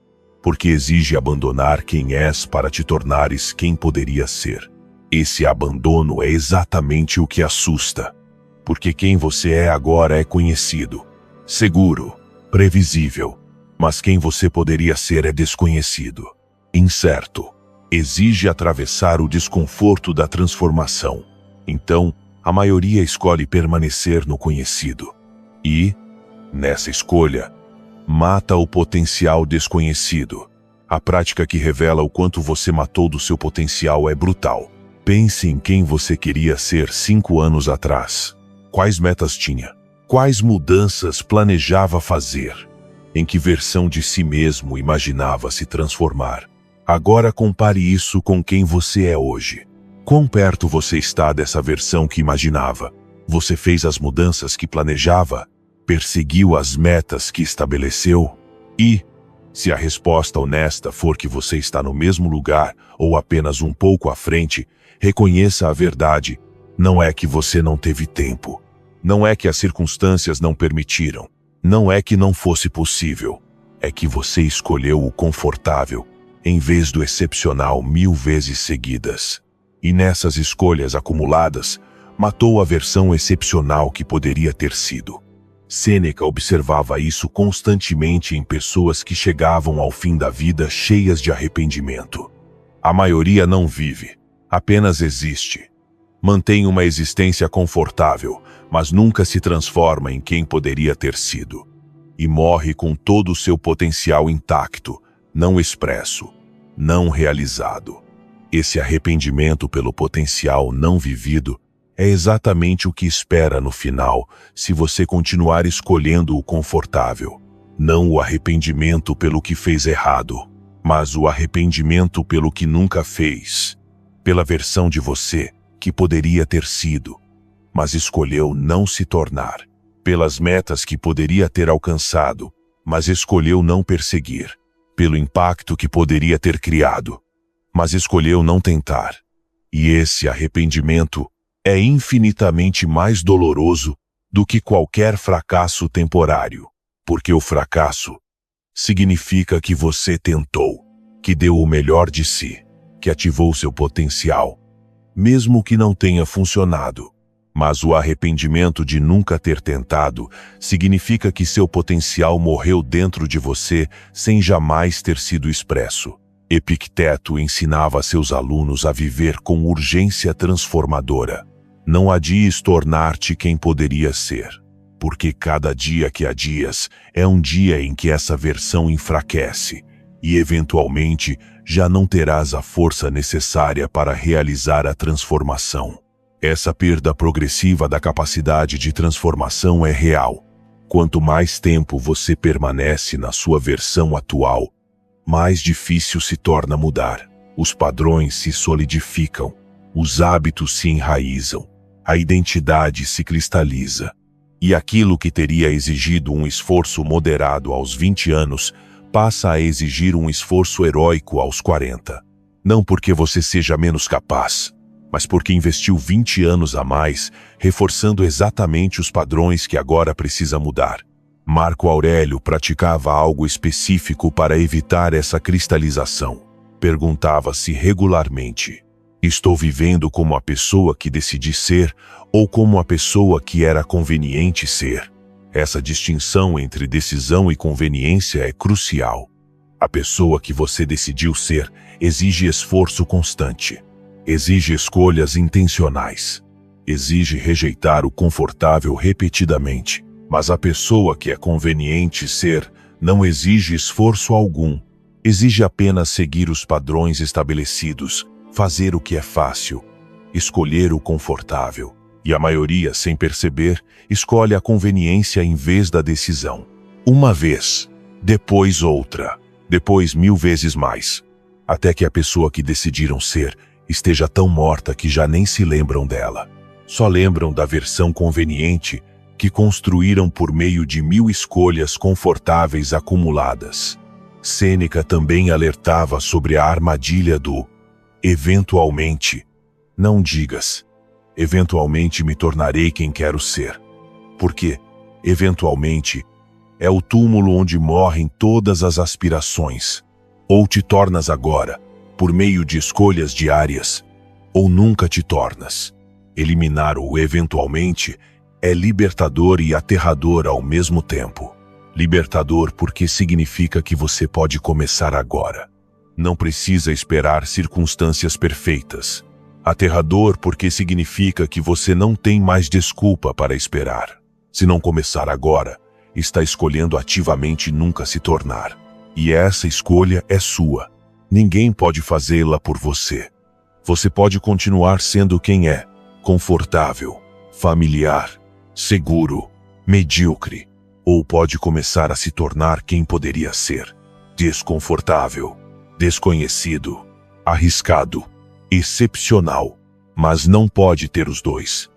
porque exige abandonar quem és para te tornares quem poderia ser. Esse abandono é exatamente o que assusta, porque quem você é agora é conhecido, seguro, previsível, mas quem você poderia ser é desconhecido, incerto, exige atravessar o desconforto da transformação. Então, a maioria escolhe permanecer no conhecido. E, nessa escolha, mata o potencial desconhecido. A prática que revela o quanto você matou do seu potencial é brutal. Pense em quem você queria ser 5 anos atrás. Quais metas tinha? Quais mudanças planejava fazer? Em que versão de si mesmo imaginava se transformar? Agora compare isso com quem você é hoje. Quão perto você está dessa versão que imaginava? Você fez as mudanças que planejava? Perseguiu as metas que estabeleceu? E, se a resposta honesta for que você está no mesmo lugar ou apenas um pouco à frente, reconheça a verdade. Não é que você não teve tempo. Não é que as circunstâncias não permitiram. Não é que não fosse possível. É que você escolheu o confortável, em vez do excepcional 1000 vezes seguidas. E nessas escolhas acumuladas, matou a versão excepcional que poderia ter sido. Sêneca observava isso constantemente em pessoas que chegavam ao fim da vida cheias de arrependimento. A maioria não vive, apenas existe. Mantém uma existência confortável, mas nunca se transforma em quem poderia ter sido. E morre com todo o seu potencial intacto, não expresso, não realizado. Esse arrependimento pelo potencial não vivido é exatamente o que espera no final, se você continuar escolhendo o confortável. Não o arrependimento pelo que fez errado, mas o arrependimento pelo que nunca fez, pela versão de você que poderia ter sido, mas escolheu não se tornar, pelas metas que poderia ter alcançado, mas escolheu não perseguir, pelo impacto que poderia ter criado, mas escolheu não tentar. E esse arrependimento é infinitamente mais doloroso do que qualquer fracasso temporário, porque o fracasso significa que você tentou, que deu o melhor de si, que ativou seu potencial, mesmo que não tenha funcionado. Mas o arrependimento de nunca ter tentado significa que seu potencial morreu dentro de você sem jamais ter sido expresso. Epicteto ensinava a seus alunos a viver com urgência transformadora. Não adies tornar-te quem poderia ser, porque cada dia que adias é um dia em que essa versão enfraquece e, eventualmente, já não terás a força necessária para realizar a transformação. Essa perda progressiva da capacidade de transformação é real. Quanto mais tempo você permanece na sua versão atual, mais difícil se torna mudar. Os padrões se solidificam, os hábitos se enraizam, a identidade se cristaliza. E aquilo que teria exigido um esforço moderado aos 20 anos, passa a exigir um esforço heróico aos 40. Não porque você seja menos capaz, mas porque investiu 20 anos a mais, reforçando exatamente os padrões que agora precisa mudar. Marco Aurélio praticava algo específico para evitar essa cristalização. Perguntava-se regularmente: estou vivendo como a pessoa que decidi ser ou como a pessoa que era conveniente ser? Essa distinção entre decisão e conveniência é crucial. A pessoa que você decidiu ser exige esforço constante, exige escolhas intencionais, exige rejeitar o confortável repetidamente. Mas a pessoa que é conveniente ser não exige esforço algum, exige apenas seguir os padrões estabelecidos, fazer o que é fácil, escolher o confortável. E a maioria, sem perceber, escolhe a conveniência em vez da decisão. Uma vez, depois outra, depois 1000 vezes mais, até que a pessoa que decidiram ser esteja tão morta que já nem se lembram dela. Só lembram da versão conveniente que construíram por meio de 1000 escolhas confortáveis acumuladas. Sêneca também alertava sobre a armadilha do eventualmente. Não digas: eventualmente me tornarei quem quero ser. Porque, eventualmente, é o túmulo onde morrem todas as aspirações. Ou te tornas agora, por meio de escolhas diárias, ou nunca te tornas. Eliminar o eventualmente é libertador e aterrador ao mesmo tempo. Libertador porque significa que você pode começar agora. Não precisa esperar circunstâncias perfeitas. Aterrador porque significa que você não tem mais desculpa para esperar. Se não começar agora, está escolhendo ativamente nunca se tornar. E essa escolha é sua. Ninguém pode fazê-la por você. Você pode continuar sendo quem é: confortável, familiar, seguro, medíocre, ou pode começar a se tornar quem poderia ser: desconfortável, desconhecido, arriscado, excepcional. Mas não pode ter os dois.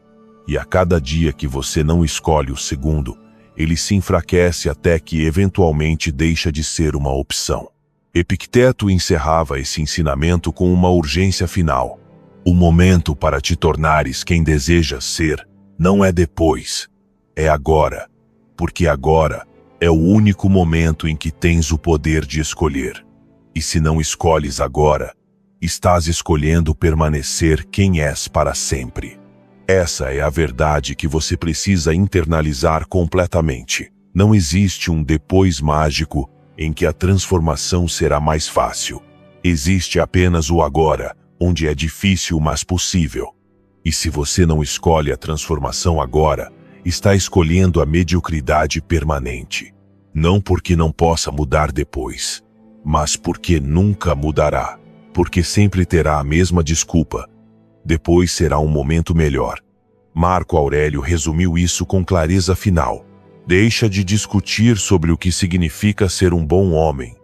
E a cada dia que você não escolhe o segundo, ele se enfraquece até que eventualmente deixa de ser uma opção. Epicteto encerrava esse ensinamento com uma urgência final: o momento para te tornares quem desejas ser não é depois, é agora, porque agora é o único momento em que tens o poder de escolher. E se não escolhes agora, estás escolhendo permanecer quem és para sempre. Essa é a verdade que você precisa internalizar completamente. Não existe um depois mágico em que a transformação será mais fácil. Existe apenas o agora, onde é difícil, mas possível. E se você não escolhe a transformação agora, está escolhendo a mediocridade permanente. Não porque não possa mudar depois, mas porque nunca mudará. Porque sempre terá a mesma desculpa: depois será um momento melhor. Marco Aurélio resumiu isso com clareza final: deixa de discutir sobre o que significa ser um bom homem.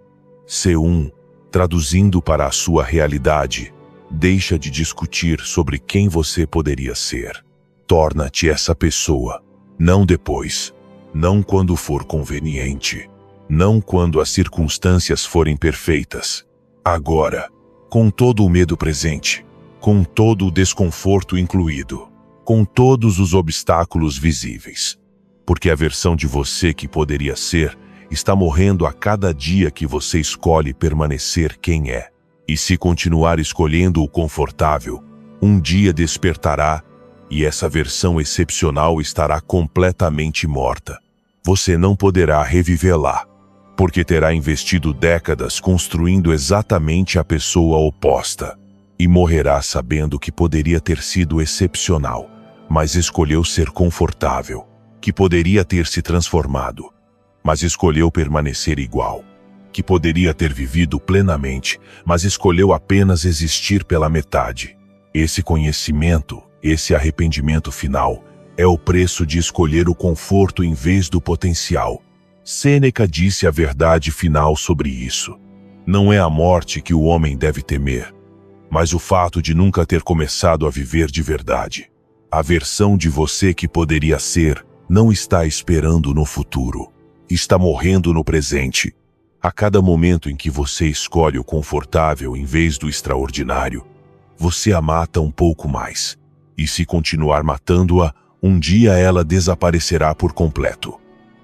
C1, traduzindo para a sua realidade, deixa de discutir sobre quem você poderia ser. Torna-te essa pessoa. Não depois. Não quando for conveniente. Não quando as circunstâncias forem perfeitas. Agora. Com todo o medo presente. Com todo o desconforto incluído. Com todos os obstáculos visíveis. Porque a versão de você que poderia ser está morrendo a cada dia que você escolhe permanecer quem é. E se continuar escolhendo o confortável, um dia despertará e essa versão excepcional estará completamente morta. Você não poderá revivê-la, porque terá investido décadas construindo exatamente a pessoa oposta. E morrerá sabendo que poderia ter sido excepcional, mas escolheu ser confortável. Que poderia ter se transformado, mas escolheu permanecer igual. Que poderia ter vivido plenamente, mas escolheu apenas existir pela metade. Esse conhecimento, esse arrependimento final, é o preço de escolher o conforto em vez do potencial. Sêneca disse a verdade final sobre isso: não é a morte que o homem deve temer, mas o fato de nunca ter começado a viver de verdade. A versão de você que poderia ser não está esperando no futuro. Está morrendo no presente. A cada momento em que você escolhe o confortável em vez do extraordinário, você a mata um pouco mais. E se continuar matando-a, um dia ela desaparecerá por completo.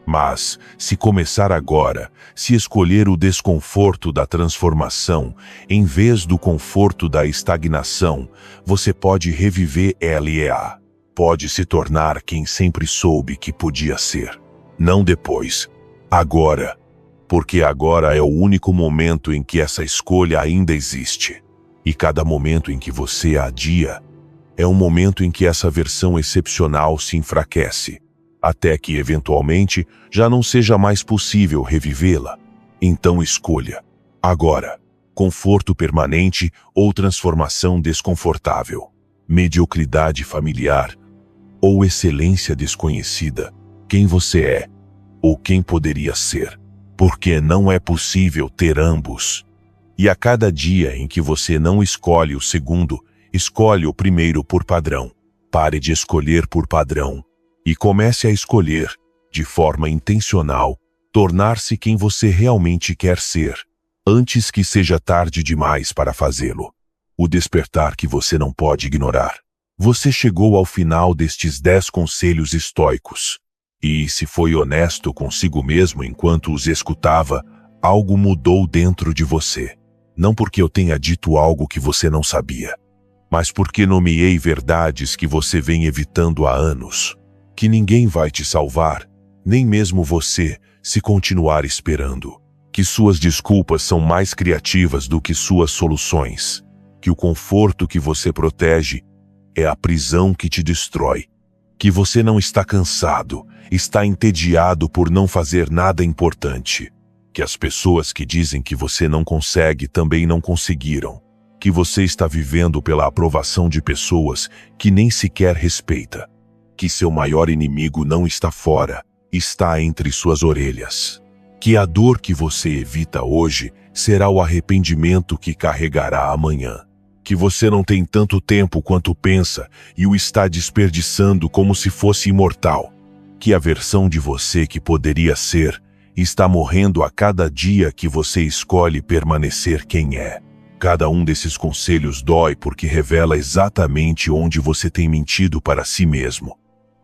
Mas, se começar agora, se escolher o desconforto da transformação, em vez do conforto da estagnação, você pode reviver ela. Pode se tornar quem sempre soube que podia ser. Não depois. Agora. Porque agora é o único momento em que essa escolha ainda existe. E cada momento em que você a adia, é um momento em que essa versão excepcional se enfraquece, até que eventualmente já não seja mais possível revivê-la. Então escolha. Agora. Conforto permanente ou transformação desconfortável. Mediocridade familiar ou excelência desconhecida. Quem você é ou quem poderia ser. Porque não é possível ter ambos. E a cada dia em que você não escolhe o segundo, escolhe o primeiro por padrão. Pare de escolher por padrão e comece a escolher, de forma intencional, tornar-se quem você realmente quer ser, antes que seja tarde demais para fazê-lo. O despertar que você não pode ignorar. Você chegou ao final destes 10 conselhos estoicos. E, se foi honesto consigo mesmo enquanto os escutava, algo mudou dentro de você. Não porque eu tenha dito algo que você não sabia, mas porque nomeei verdades que você vem evitando há anos. Que ninguém vai te salvar, nem mesmo você, se continuar esperando. Que suas desculpas são mais criativas do que suas soluções. Que o conforto que você protege é a prisão que te destrói. Que você não está cansado, está entediado por não fazer nada importante. Que as pessoas que dizem que você não consegue também não conseguiram. Que você está vivendo pela aprovação de pessoas que nem sequer respeita. Que seu maior inimigo não está fora, está entre suas orelhas. Que a dor que você evita hoje será o arrependimento que carregará amanhã. Que você não tem tanto tempo quanto pensa e o está desperdiçando como se fosse imortal. Que a versão de você que poderia ser está morrendo a cada dia que você escolhe permanecer quem é. Cada um desses conselhos dói porque revela exatamente onde você tem mentido para si mesmo.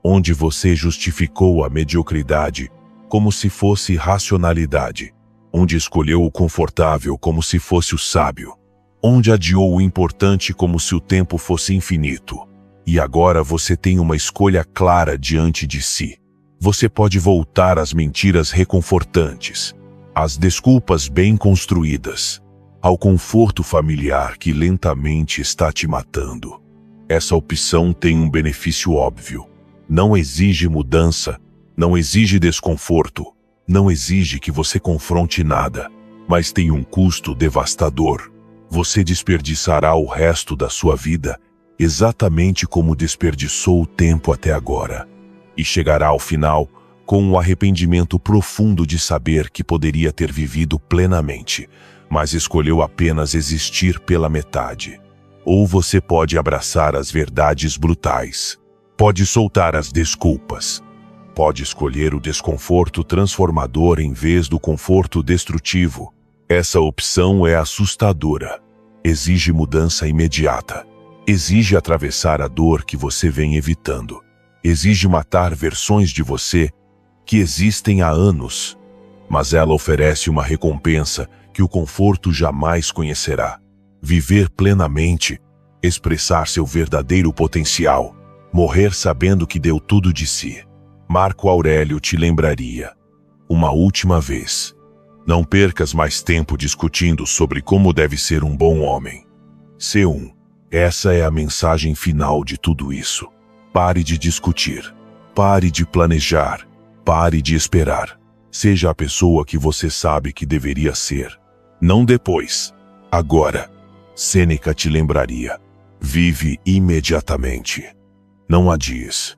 Onde você justificou a mediocridade como se fosse racionalidade. Onde escolheu o confortável como se fosse o sábio. Onde adiou o importante como se o tempo fosse infinito. E agora você tem uma escolha clara diante de si. Você pode voltar às mentiras reconfortantes, às desculpas bem construídas, ao conforto familiar que lentamente está te matando. Essa opção tem um benefício óbvio. Não exige mudança, não exige desconforto, não exige que você confronte nada, mas tem um custo devastador. Você desperdiçará o resto da sua vida exatamente como desperdiçou o tempo até agora. E chegará ao final com um arrependimento profundo de saber que poderia ter vivido plenamente, mas escolheu apenas existir pela metade. Ou você pode abraçar as verdades brutais, pode soltar as desculpas, pode escolher o desconforto transformador em vez do conforto destrutivo. Essa opção é assustadora. Exige mudança imediata. Exige atravessar a dor que você vem evitando. Exige matar versões de você que existem há anos. Mas ela oferece uma recompensa que o conforto jamais conhecerá. Viver plenamente, expressar seu verdadeiro potencial, morrer sabendo que deu tudo de si. Marco Aurélio te lembraria. Uma última vez. Não percas mais tempo discutindo sobre como deve ser um bom homem. C1. Essa é a mensagem final de tudo isso. Pare de discutir. Pare de planejar. Pare de esperar. Seja a pessoa que você sabe que deveria ser. Não depois. Agora. Sêneca te lembraria. Vive imediatamente. Não adies.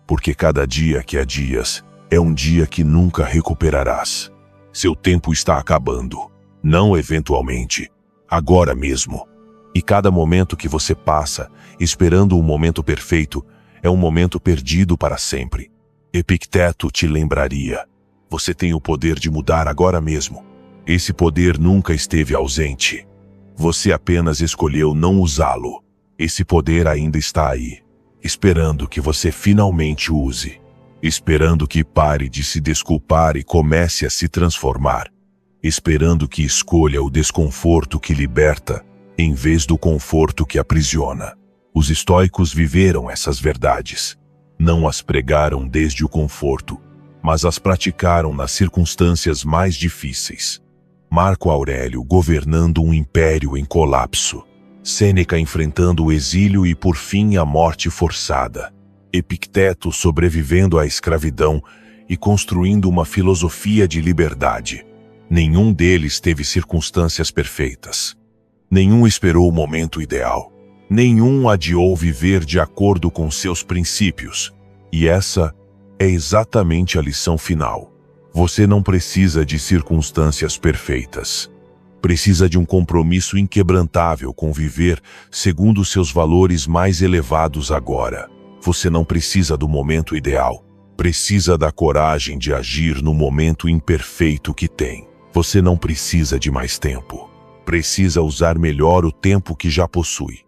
Porque cada dia que adias é um dia que nunca recuperarás. Seu tempo está acabando. Não eventualmente. Agora mesmo. E cada momento que você passa, esperando o momento perfeito, é um momento perdido para sempre. Epicteto te lembraria. Você tem o poder de mudar agora mesmo. Esse poder nunca esteve ausente. Você apenas escolheu não usá-lo. Esse poder ainda está aí, esperando que você finalmente o use. Esperando que pare de se desculpar e comece a se transformar. Esperando que escolha o desconforto que liberta, em vez do conforto que aprisiona. Os estoicos viveram essas verdades. Não as pregaram desde o conforto, mas as praticaram nas circunstâncias mais difíceis. Marco Aurélio governando um império em colapso. Sêneca enfrentando o exílio e por fim a morte forçada. Epicteto sobrevivendo à escravidão e construindo uma filosofia de liberdade. Nenhum deles teve circunstâncias perfeitas. Nenhum esperou o momento ideal. Nenhum adiou viver de acordo com seus princípios. E essa é exatamente a lição final. Você não precisa de circunstâncias perfeitas. Precisa de um compromisso inquebrantável com viver segundo seus valores mais elevados agora. Você não precisa do momento ideal. Precisa da coragem de agir no momento imperfeito que tem. Você não precisa de mais tempo. Precisa usar melhor o tempo que já possui.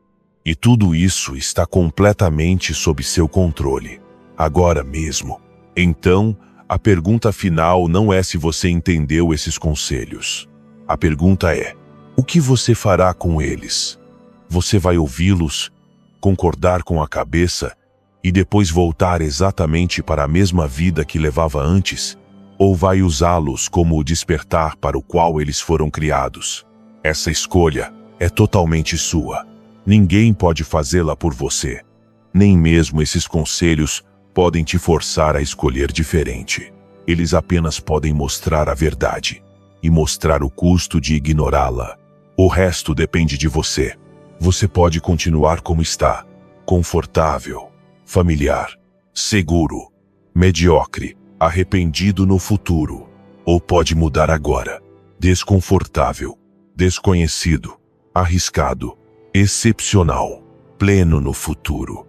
E tudo isso está completamente sob seu controle. Agora mesmo. Então, a pergunta final não é se você entendeu esses conselhos. A pergunta é: o que você fará com eles? Você vai ouvi-los, concordar com a cabeça e depois voltar exatamente para a mesma vida que levava antes? Ou vai usá-los como o despertar para o qual eles foram criados? Essa escolha é totalmente sua. Ninguém pode fazê-la por você. Nem mesmo esses conselhos podem te forçar a escolher diferente. Eles apenas podem mostrar a verdade e mostrar o custo de ignorá-la. O resto depende de você. Você pode continuar como está, confortável, familiar, seguro, mediocre, arrependido no futuro, ou pode mudar agora. Desconfortável, desconhecido, arriscado, excepcional, pleno no futuro.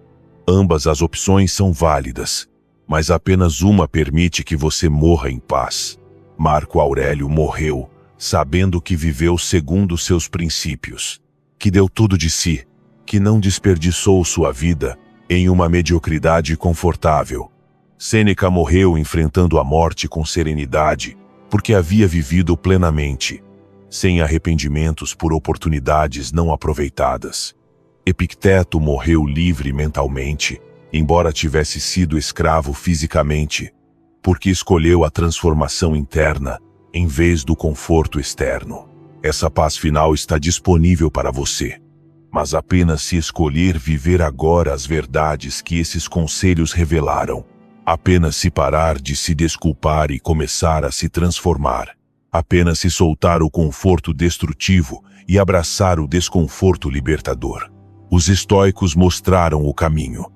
Ambas as opções são válidas, mas apenas uma permite que você morra em paz. Marco Aurélio morreu sabendo que viveu segundo seus princípios, que deu tudo de si, que não desperdiçou sua vida em uma mediocridade confortável. Sêneca morreu enfrentando a morte com serenidade, porque havia vivido plenamente, sem arrependimentos por oportunidades não aproveitadas. Epicteto morreu livre mentalmente, embora tivesse sido escravo fisicamente, porque escolheu a transformação interna em vez do conforto externo. Essa paz final está disponível para você, mas apenas se escolher viver agora as verdades que esses conselhos revelaram. Apenas se parar de se desculpar e começar a se transformar. Apenas se soltar o conforto destrutivo e abraçar o desconforto libertador. Os estoicos mostraram o caminho,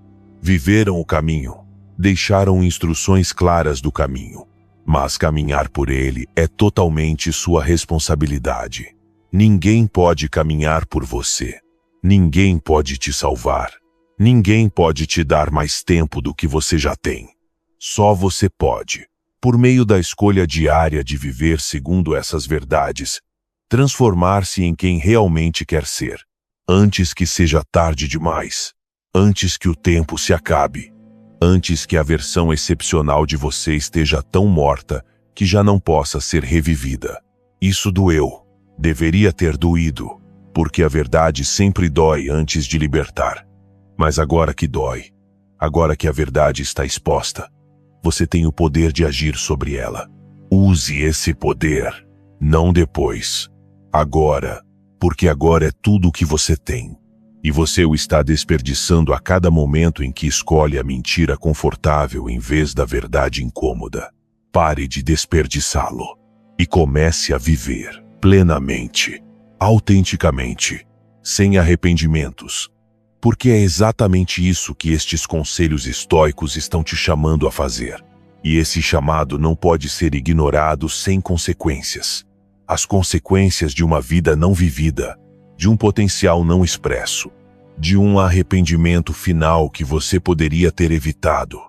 viveram o caminho, deixaram instruções claras do caminho, mas caminhar por ele é totalmente sua responsabilidade. Ninguém pode caminhar por você. Ninguém pode te salvar. Ninguém pode te dar mais tempo do que você já tem. Só você pode, por meio da escolha diária de viver segundo essas verdades, transformar-se em quem realmente quer ser, antes que seja tarde demais, antes que o tempo se acabe, antes que a versão excepcional de você esteja tão morta que já não possa ser revivida. Isso doeu, deveria ter doído, porque a verdade sempre dói antes de libertar. Mas agora que dói, agora que a verdade está exposta, você tem o poder de agir sobre ela. Use esse poder, não depois. Agora, porque agora é tudo o que você tem. E você o está desperdiçando a cada momento em que escolhe a mentira confortável em vez da verdade incômoda. Pare de desperdiçá-lo e comece a viver plenamente, autenticamente, sem arrependimentos. Porque é exatamente isso que estes conselhos estoicos estão te chamando a fazer. E esse chamado não pode ser ignorado sem consequências. As consequências de uma vida não vivida, de um potencial não expresso, de um arrependimento final que você poderia ter evitado,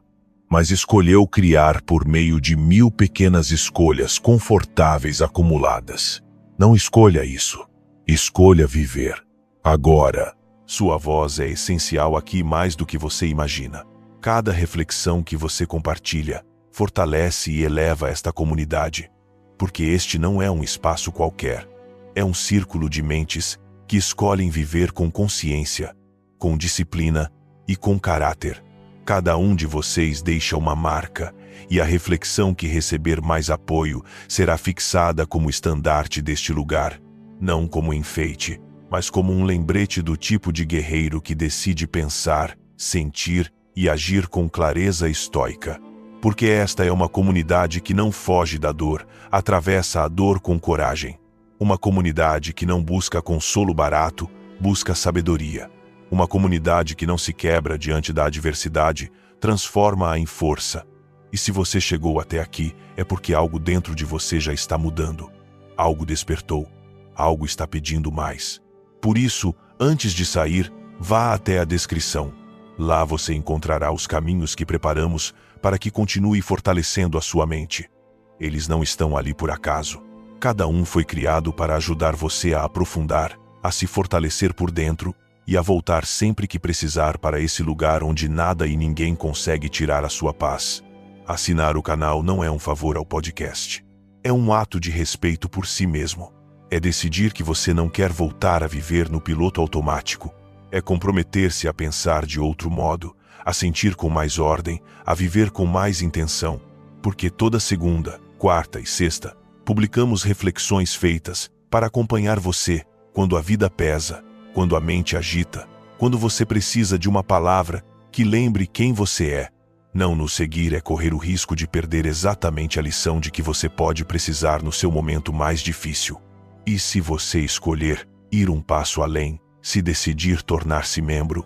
mas escolheu criar por meio de 1000 pequenas escolhas confortáveis acumuladas. Não escolha isso. Escolha viver. Agora. Sua voz é essencial aqui mais do que você imagina. Cada reflexão que você compartilha fortalece e eleva esta comunidade, porque este não é um espaço qualquer. É um círculo de mentes que escolhem viver com consciência, com disciplina e com caráter. Cada um de vocês deixa uma marca, e a reflexão que receber mais apoio será fixada como estandarte deste lugar, não como enfeite, mas como um lembrete do tipo de guerreiro que decide pensar, sentir e agir com clareza estoica. Porque esta é uma comunidade que não foge da dor, atravessa a dor com coragem. Uma comunidade que não busca consolo barato, busca sabedoria. Uma comunidade que não se quebra diante da adversidade, transforma-a em força. E se você chegou até aqui, é porque algo dentro de você já está mudando. Algo despertou, algo está pedindo mais. Por isso, antes de sair, vá até a descrição. Lá você encontrará os caminhos que preparamos para que continue fortalecendo a sua mente. Eles não estão ali por acaso. Cada um foi criado para ajudar você a aprofundar, a se fortalecer por dentro e a voltar sempre que precisar para esse lugar onde nada e ninguém consegue tirar a sua paz. Assinar o canal não é um favor ao podcast. É um ato de respeito por si mesmo. É decidir que você não quer voltar a viver no piloto automático. É comprometer-se a pensar de outro modo, a sentir com mais ordem, a viver com mais intenção. Porque toda segunda, quarta e sexta, publicamos reflexões feitas para acompanhar você quando a vida pesa, quando a mente agita, quando você precisa de uma palavra que lembre quem você é. Não nos seguir é correr o risco de perder exatamente a lição de que você pode precisar no seu momento mais difícil. E se você escolher ir um passo além, se decidir tornar-se membro,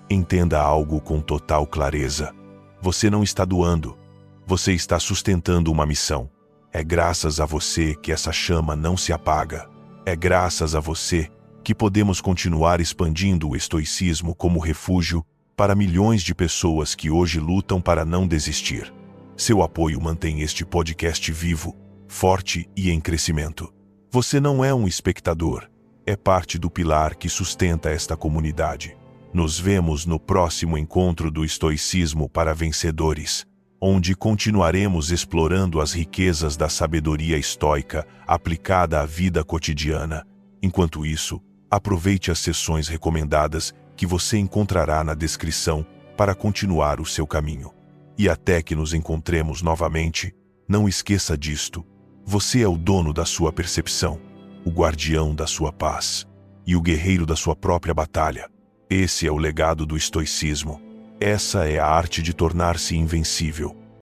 entenda algo com total clareza. Você não está doando, Você está sustentando uma missão. É graças a você que essa chama não se apaga. É graças a você que podemos continuar expandindo o estoicismo como refúgio para milhões de pessoas que hoje lutam para não desistir. Seu apoio mantém este podcast vivo, forte e em crescimento. Você não é um espectador, é parte do pilar que sustenta esta comunidade. Nos vemos no próximo encontro do Estoicismo para Vencedores, onde continuaremos explorando as riquezas da sabedoria estoica aplicada à vida cotidiana. Enquanto isso, aproveite as sessões recomendadas que você encontrará na descrição para continuar o seu caminho. E até que nos encontremos novamente, não esqueça disto: você é o dono da sua percepção, o guardião da sua paz e o guerreiro da sua própria batalha. Esse é o legado do estoicismo. Essa é a arte de tornar-se invencível.